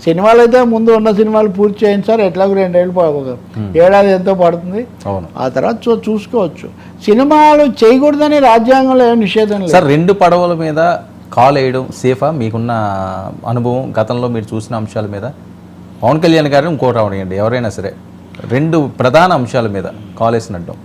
సినిమాలు అయితే ముందు ఉన్న సినిమాలు పూర్తి చేయండి సార్, ఎట్లాగో 2 ఏళ్ళు ఏడాది ఎంతో పడుతుంది, ఆ తర్వాత చూసుకోవచ్చు. సినిమాలు చేయకూడదని రాజ్యాంగంలో ఏం నిషేధం లేదు సార్. 2 పడవల మీద కాల్ వేయడం సేఫా? మీకున్న అనుభవం, గతంలో మీరు చూసిన అంశాల మీద పవన్ కళ్యాణ్ గారు ఇంకోటి రావడండి, ఎవరైనా సరే 2 ప్రధాన అంశాల మీద కాల్ వేసినట్టు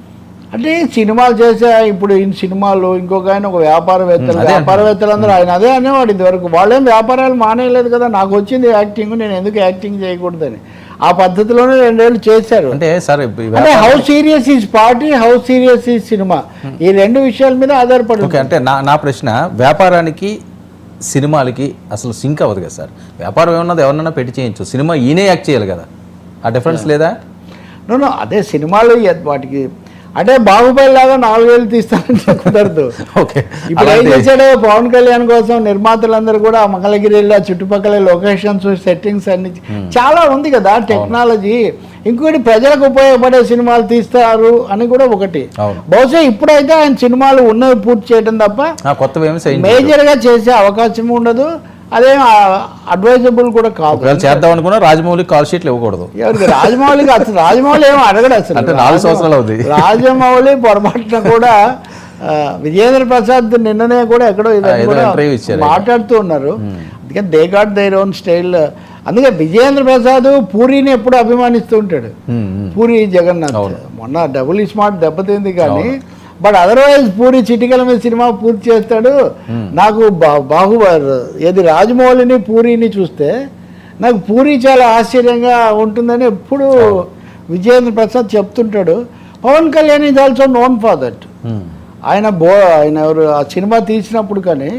అంటే సినిమాలు చేసే ఇప్పుడు ఈ సినిమాలు ఇంకొక ఆయన ఒక వ్యాపారవేత్తలు అందరూ ఆయన అదే అనేవాడు ఇంతవరకు. వాళ్ళేం వ్యాపారాలు మానేయలేదు కదా, నాకు వచ్చింది యాక్టింగ్, నేను ఎందుకు యాక్టింగ్ చేయకూడదని ఆ పద్ధతిలోనే 2 ఏళ్ళు చేశారు. అంటే సార్ అంటే how serious is party, how serious is cinema, ఈ 2 విషయాల మీద ఆధారపడి. అంటే నా ప్రశ్న, వ్యాపారానికి సినిమాలకి అసలు సింక్ అవ్వదు కదా సార్. వ్యాపారం ఏమన్నది ఎవరన్నా పెట్టి చేయొచ్చు, సినిమా ఈయనే యాక్ట్ చేయాలి కదా, ఆ డిఫరెన్స్ లేదా? నో అదే సినిమాలు వాటికి అంటే బాహుబలి లాగా 4 ఏళ్ళు తీస్తానంటే కుదరదు. ఇప్పుడు ఏం చేశాడు పవన్ కళ్యాణ్ కోసం నిర్మాతలందరూ కూడా మంగళగిరిలో చుట్టుపక్కల లొకేషన్స్, సెట్టింగ్స్ అన్ని చాలా ఉంది కదా టెక్నాలజీ. ఇంకోటి ప్రజలకు ఉపయోగపడే సినిమాలు తీస్తారు అని కూడా ఒకటి. బహుశా ఇప్పుడైతే ఆయన సినిమాలు ఉన్నవి పూర్తి చేయడం తప్ప మేజర్గా చేసే అవకాశం ఉండదు. అదే అడ్వైజబుల్ కూడా కాదు. చేద్దాం అనుకున్నా రాజమౌళి కాల్ షీట్లు ఇవ్వకూడదు. ఎవరికి రాజమౌళికి అసలు రాజమౌళి ఏమో అడగడు అసలు. 4 సంవత్సరాలు అవుతుంది. రాజమౌళి పొరపాటున కూడా విజయేంద్ర ప్రసాద్ నిన్ననే కూడా ఎక్కడో మాట్లాడుతూ ఉన్నారు. అందుకని they got their own style. అందుకే విజయేంద్ర ప్రసాద్ పూరిని ఎప్పుడు అభిమానిస్తూ ఉంటాడు. పూరి జగన్నాథ్ మొన్న డబుల్ స్మార్ట్ దెబ్బతింది కానీ, బట్ అదర్వైజ్ పూరి చిటికల మీద సినిమా పూర్తి చేస్తాడు. నాకు ఏది రాజమౌళిని పూరిని చూస్తే నాకు పూరి చాలా ఆశ్చర్యంగా ఉంటుందని ఎప్పుడు విజయేంద్ర ప్రసాద్ చెప్తుంటాడు. Pawan Kalyan is also known for that. ఆయన ఎవరు ఆ సినిమా తీసినప్పుడు కానీ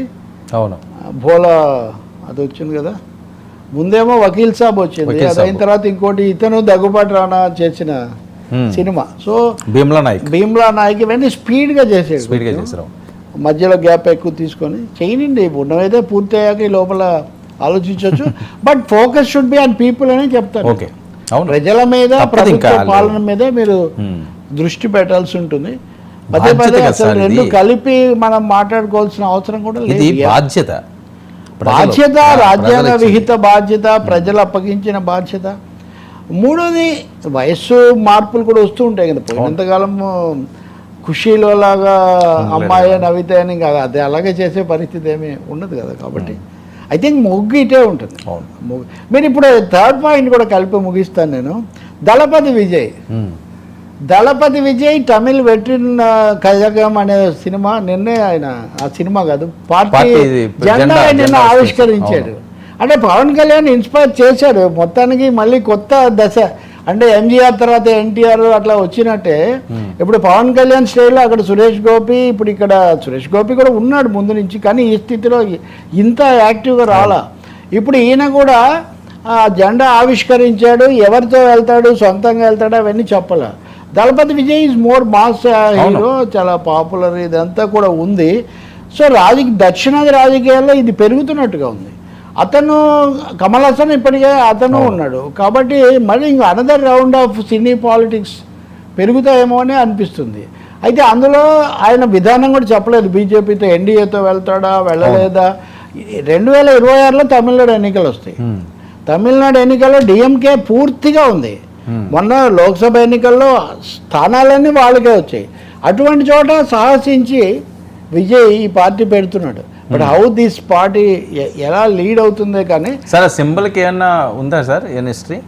భోలా అది వచ్చింది కదా, ముందేమో వకీల్ సాబ్ వచ్చింది, అది అయిన తర్వాత ఇంకోటి ఇతను దగ్గుబాటి రానా చేసిన సినిమా. సో భీమ్లా నాయక్ ఇవన్నీ స్పీడ్గా చేసేది, మధ్యలో గ్యాప్ ఎక్కువ తీసుకొని చేయనండి. ఉన్నవైతే పూర్తి అయ్యాక ఈ లోపల ఆలోచించవచ్చు. But focus should be on people అని చెప్తాను. ప్రజల మీద, ప్రభుత్వ పాలన మీద మీరు దృష్టి పెట్టాల్సి ఉంటుంది. పదే పదే అసలు 2 కలిపి మనం మాట్లాడుకోవాల్సిన అవసరం కూడా లేదు. బాధ్యత రాజ్యాంగ విహిత బాధ్యత, ప్రజలు అప్పగించిన బాధ్యత. 3వది వయస్సు మార్పులు కూడా వస్తూ ఉంటాయి కదా. పోయినంతకాలం ఖుషీలో లాగా అమ్మాయి నవ్వితే అని కాదు, అదే అలాగే చేసే పరిస్థితి ఏమీ ఉండదు కదా. కాబట్టి ఐ థింక్ మొగ్గు ఇటే ఉంటుంది. మీరు ఇప్పుడు 3rd పాయింట్ కూడా కలిపి ముగిస్తాను నేను. దళపతి విజయ్ తమిళ్ వెట్రిన్ కజగం అనే సినిమా నిన్నే ఆయన, ఆ సినిమా కాదు పార్టీ జెండా నిన్న ఆవిష్కరించాడు. అంటే పవన్ కళ్యాణ్ ఇన్స్పైర్ చేశాడు మొత్తానికి. మళ్ళీ కొత్త దశ అంటే ఎంజీఆర్ తర్వాత ఎన్టీఆర్ అట్లా వచ్చినట్టే ఇప్పుడు పవన్ కళ్యాణ్ స్టైల్లో అక్కడ సురేష్ గోపి, ఇప్పుడు ఇక్కడ సురేష్ గోపి కూడా ఉన్నాడు ముందు నుంచి, కానీ ఈ స్థితిలో ఇంత యాక్టివ్గా రాలా. ఇప్పుడు ఈయన కూడా జెండా ఆవిష్కరించాడు. ఎవరితో వెళ్తాడు, సొంతంగా వెళ్తాడు అవన్నీ చెప్పాల. Thalapathy Vijay is more mass hero, చాలా పాపులర్, ఇదంతా కూడా ఉంది. సో దక్షిణాది రాజకీయాల్లో ఇది పెరుగుతున్నట్టుగా ఉంది. అతను కమల్ హాసన్ ఇప్పటికే అతను ఉన్నాడు కాబట్టి మళ్ళీ ఇంకా another round of cine politics పెరుగుతాయేమో అని అనిపిస్తుంది. అయితే అందులో ఆయన విధానం కూడా చెప్పలేదు, బీజేపీతో ఎన్డీఏతో వెళ్తాడా వెళ్ళలేదా. 2026లో తమిళనాడు ఎన్నికలు వస్తాయి. తమిళనాడు ఎన్నికల్లో డిఎంకే పూర్తిగా ఉంది. మొన్న లోక్సభ ఎన్నికల్లో స్థానాలన్నీ వాళ్ళకే వచ్చాయి. అటువంటి చోట సాహసించి విజయ్ ఈ పార్టీ పెడుతున్నాడు. బట్ హౌ దిస్ పార్టీ ఎలా లీడ్ అవుతుందే కానీ సార్ సింబల్కి ఏమన్నా ఉందా సార్ ఏం హిస్టరీ?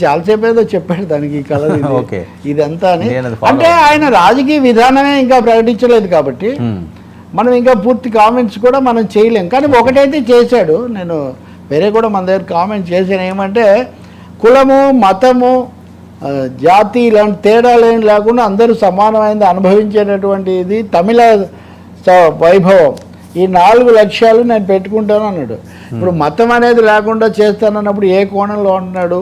చాలాసేపు ఏదో చెప్పాడు దానికి ఈ కలర్ ఓకే. ఇదంతా అని. నేను అది follow అంటే ఆయన రాజకీయ విధానమే ఇంకా ప్రకటించలేదు కాబట్టి మనం ఇంకా పూర్తి కామెంట్స్ కూడా మనం చేయలేం. కానీ ఒకటైతే చేశాడు, నేను వేరే కూడా మన దగ్గర కామెంట్ చేశాను, ఏమంటే కులము మతము జాతి ఇలాంటి తేడాలు ఏం లేకుండా అందరూ సమానమైనది అనుభవించేటటువంటి ఇది తమిళ వైభవం, ఈ 4 లక్ష్యాలు నేను పెట్టుకుంటాను అన్నాడు. ఇప్పుడు మతం అనేది లేకుండా చేస్తానన్నప్పుడు ఏ కోణంలో ఉంటున్నాడు?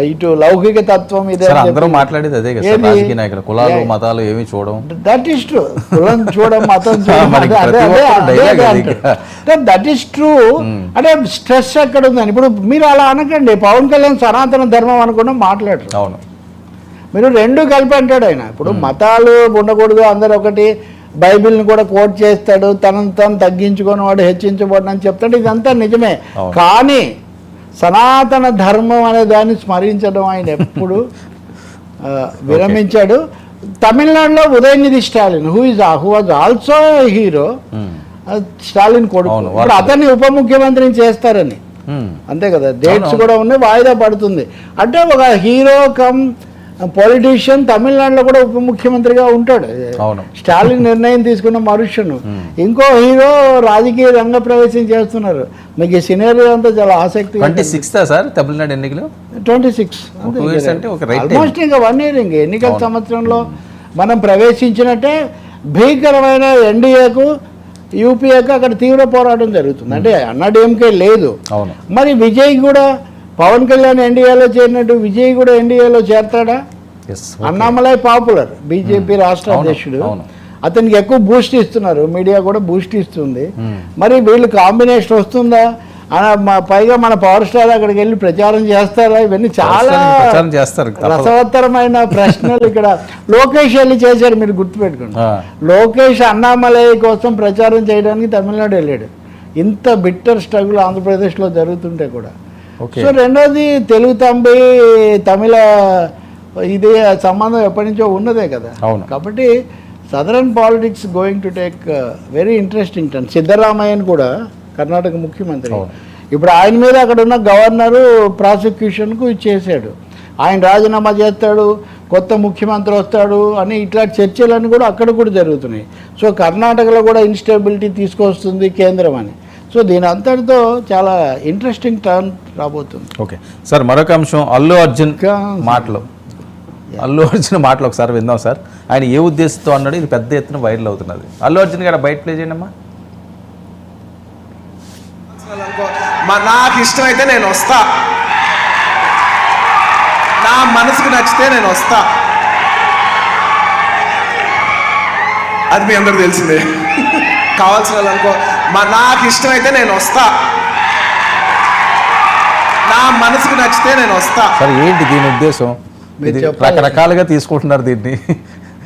ఇటు లౌకిక తత్వం ఇదే అందరూ మాట్లాడేది అదే కదా రాజకీయ నాయకులు, కులాలు మతాలు ఏమి చూడడం. That is true. కులం చూడడం మతం దట్ ఈస్ ట్రూ. అంటే స్ట్రెస్ ఎక్కడ ఉందని ఇప్పుడు మీరు అలా అనకండి. పవన్ కళ్యాణ్ సనాతన ధర్మం అనుకున్నా మాట్లాడరు. అవును, మీరు రెండు కలిపి అంటాడు ఆయన. ఇప్పుడు మతాలు ఉండకూడదు, అందరు ఒకటి, బైబిల్ని కూడా కోట్ చేస్తాడు, తనను తాను తగ్గించుకొని వాడు హెచ్చించబడిన అని చెప్తాడు. ఇదంతా నిజమే. కానీ సనాతన ధర్మం అనే దాన్ని స్మరించడం ఆయన ఎప్పుడు విరమించాడు. తమిళనాడులో Udhayanidhi Stalin who was also hero, Stalin కొడుకు, ఇప్పుడు అతన్ని ఉప ముఖ్యమంత్రిని చేస్తారని అంతే కదా, డేట్స్ కూడా ఉన్నాయి, వాయిదా పడుతుంది. అంటే ఒక హీరో కమ్ పొలిటీషియన్ తమిళనాడులో కూడా ఉప ముఖ్యమంత్రిగా ఉంటాడు. స్టాలిన్ నిర్ణయం తీసుకున్న మనుష్యును. ఇంకో హీరో రాజకీయ రంగ ప్రవేశం చేస్తున్నారు. మీకు ఈ సినారియో అంతా చాలా ఆసక్తి. 26 సార్ తమిళనాడు ఎన్నికలు? 26 ఆల్మోస్ట్ ఇంకా 1 year. ఇంక ఎన్నికల సంవత్సరంలో మనం ప్రవేశించినట్టే. భీకరమైన ఎన్డీఏకు యూపీఏకు అక్కడ తీవ్ర పోరాటం జరుగుతుంది. అంటే అన్నాడీఎంకే లేదు. మరి విజయ్ కూడా పవన్ కళ్యాణ్ ఎన్డీఏలో చేరినట్టు విజయ్ కూడా ఎన్డీఏలో చేరతాడా? అన్నామలై పాపులర్, బీజేపీ రాష్ట్ర అధ్యక్షుడు, అతనికి ఎక్కువ బూస్ట్ ఇస్తున్నారు, మీడియా కూడా బూస్ట్ ఇస్తుంది. మరి వీళ్ళు కాంబినేషన్ వస్తుందా? పైగా మన పవర్ స్టార్ అక్కడికి వెళ్ళి ప్రచారం చేస్తారా? ఇవన్నీ చాలా రసవత్తరమైన ప్రశ్నలు. ఇక్కడ లోకేష్ వెళ్ళి చేశారు, మీరు గుర్తుపెట్టుకోండి. లోకేష్ అన్నామలై కోసం ప్రచారం చేయడానికి తమిళనాడు వెళ్ళాడు. ఇంత బిట్టర్ స్ట్రగుల్ ఆంధ్రప్రదేశ్లో జరుగుతుంటే కూడా. సో రెండోది తెలుగు తమిళ ఇది సంబంధం ఎప్పటి నుంచో ఉన్నదే కదా. కాబట్టి southern politics going to take very interesting turn. సిద్ధరామయ్యన్ కూడా కర్ణాటక ముఖ్యమంత్రి, ఇప్పుడు ఆయన మీద అక్కడ ఉన్న గవర్నరు ప్రాసిక్యూషన్కు ఇచ్చేసాడు. ఆయన రాజీనామా చేస్తాడు, కొత్త ముఖ్యమంత్రి వస్తాడు అని ఇట్లాంటి చర్చలన్నీ కూడా అక్కడ కూడా జరుగుతున్నాయి. సో కర్ణాటకలో కూడా ఇన్స్టెబిలిటీ తీసుకొస్తుంది కేంద్రం అని. సో దీని అంతటితో చాలా ఇంట్రెస్టింగ్ టర్న్ రాబోతుంది. ఓకే సార్, మరొక అంశం అల్లు అర్జున్ మాటలు ఒకసారి విందాం సార్. ఆయన ఏ ఉద్దేశంతో అన్నాడు, ఇది పెద్ద ఎత్తున వైరల్ అవుతున్నది. అల్లు అర్జున్ గారు బయట ప్లే చేయండి అమ్మా. నాకు ఇష్టమైతే నేను వస్తా, నా మనసుకు నచ్చితే నేను వస్తా, అది మీ అందరూ తెలిసిందే. కావాల్సిన వాళ్ళు అనుకో, నాకు ఇష్టమైతే నేను వస్తా, నా మనసుకు నచ్చితే నేను వస్తా. సరే ఏంటి దీని ఉద్దేశం? రకరకాలుగా తీసుకుంటున్నారు దీన్ని,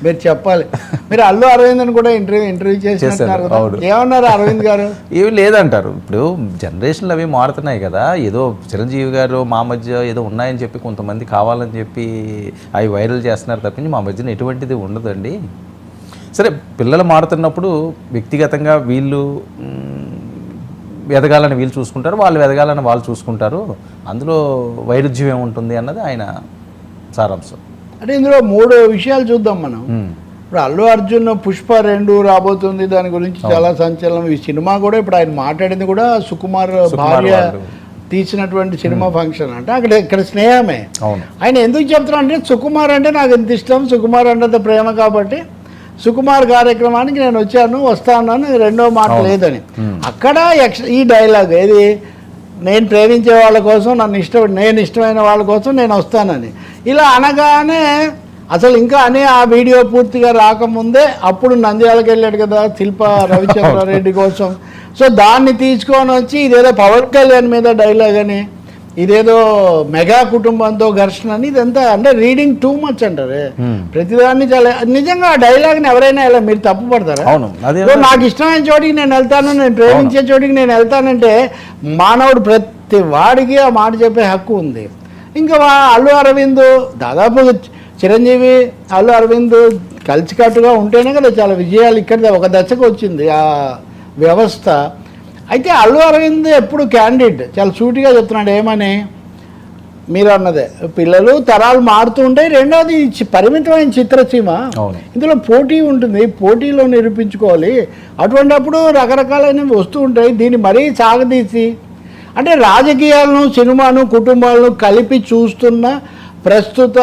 మీరు చెప్పాలి. మీరు అల్లు అరవింద్ అని కూడా ఇంటర్వ్యూ చేస్తున్నారు, ఏమన్నారు అరవింద్ గారు? ఏమి లేదంటారు. ఇప్పుడు జనరేషన్లు అవి మారుతున్నాయి కదా. ఏదో చిరంజీవి గారు మా మధ్య ఏదో ఉన్నాయని చెప్పి కొంతమంది కావాలని చెప్పి అవి వైరల్ చేస్తున్నారు తప్పించి మా మధ్యన ఎటువంటిది ఉండదండి. సరే, పిల్లలు మారుతున్నప్పుడు వ్యక్తిగతంగా వీళ్ళు ఎదగాలని వీళ్ళు చూసుకుంటారు, వాళ్ళు ఎదగాలని వాళ్ళు చూసుకుంటారు. అందులో వైరుధ్యం ఏముంటుంది అన్నది ఆయన సారాంశం. అంటే ఇందులో 3 విషయాలు చూద్దాం మనం. ఇప్పుడు అల్లు అర్జున్ పుష్ప 2 రాబోతుంది, దాని గురించి చాలా సంచలనం. ఈ సినిమా కూడా ఇప్పుడు ఆయన మాట్లాడింది కూడా సుకుమార్ భార్య తీసినటువంటి సినిమా ఫంక్షన్ అంటే ఇక్కడ స్నేహమే. ఆయన ఎందుకు చెప్తున్నా అంటే సుకుమార్ అంటే నాకు ఎంత ఇష్టం, సుకుమార్ అంటే ప్రేమ, కాబట్టి సుకుమార్ కార్యక్రమానికి నేను వస్తాను, రెండో మాట లేదని. అక్కడ ఈ డైలాగ్ ఏది, నేను ప్రేమించే వాళ్ళ కోసం నేను ఇష్టమైన వాళ్ళ కోసం నేను వస్తానని ఇలా అనగానే అసలు ఇంకా అని ఆ వీడియో పూర్తిగా రాకముందే అప్పుడు నంద్యాలకు వెళ్ళాడు కదా శిల్ప రవిచంద్రారెడ్డి కోసం. సో దాన్ని తీసుకొని వచ్చి ఇదేదో పవన్ కళ్యాణ్ మీద డైలాగ్ అని, ఇదేదో మెగా కుటుంబంతో ఘర్షణ అని, ఇదంతా అంటే రీడింగ్ టూ మచ్ అంటారే. ప్రతిదాన్ని చాలా నిజంగా ఆ డైలాగ్ని ఎవరైనా ఇలా మీరు తప్పు పడతారా? నాకు ఇష్టమైన చోటికి నేను వెళ్తాను, నేను ప్రేమించే చోటికి నేను వెళ్తానంటే మానవుడు ప్రతి వాడికి ఆ మాట చెప్పే హక్కు ఉంది. ఇంకా అల్లు అరవింద్ దాదాపు చిరంజీవి అల్లు అరవింద్ కలిసికట్టుగా ఉంటేనే కదా చాలా విజయాలు ఇక్కడ ఒక దశకు వచ్చింది ఆ వ్యవస్థ. అయితే అల్లు అరవింద్ ఎప్పుడు క్యాండిడేట్ చాలా సూటిగా చెప్తున్నాడు, ఏమని మీరు అన్నదే పిల్లలు తరాలు మారుతూ ఉంటాయి. రెండవది పరిమితమైన చిత్రసీమ, అవును. ఇందులో పోటీ ఉంటుంది, పోటీలో నిరూపించుకోవాలి. అటువంటిప్పుడు రకరకాలైనవి వస్తూ ఉంటాయి. దీన్ని మరీ సాగదీసి అంటే రాజకీయాలను సినిమాను కుటుంబాలను కలిపి చూస్తున్న ప్రస్తుత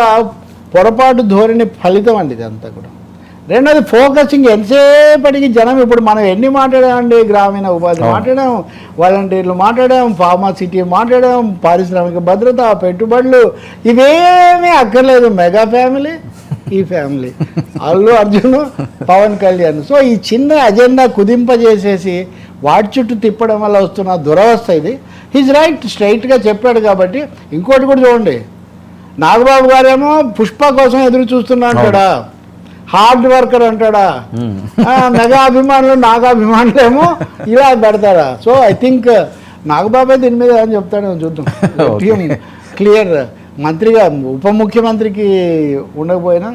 పొరపాటు ధోరణి ఫలితం అండి ఇదంతా కూడా. రెండోది ఫోకసింగ్ ఎంతసేపటికి జనం ఇప్పుడు మనం ఎన్ని మాట్లాడామండి, గ్రామీణ ఉపాధి మాట్లాడాం, వాలంటీర్లు మాట్లాడాం, ఫార్మాసిటీ మాట్లాడాం, పారిశ్రామిక భద్రత, పెట్టుబడులు, ఇవేమీ అక్కర్లేదు. మెగా ఫ్యామిలీ, ఈ ఫ్యామిలీ, అల్లు అర్జున్, పవన్ కళ్యాణ్. సో ఈ చిన్న అజెండా కుదింపజేసేసి వాటి చుట్టూ తిప్పడం వల్ల వస్తున్న దురవస్థ ఇది. హిజ్ రైట్, స్ట్రైట్గా చెప్పాడు కాబట్టి. ఇంకోటి కూడా చూడండి, నాగబాబు గారేమో పుష్ప కోసం ఎదురు చూస్తున్నా అంటాడా, హార్డ్ వర్కర్ అంటాడా, మెగా అభిమానులు నాగాభిమానులు ఏమో ఇలా పెడతారా. సో ఐ థింక్ నాగబాబే దీని మీద అని చెప్తాడో చూద్దాం. క్లియర్ మంత్రిగా ఉప ముఖ్యమంత్రికి ఉండకపోయినా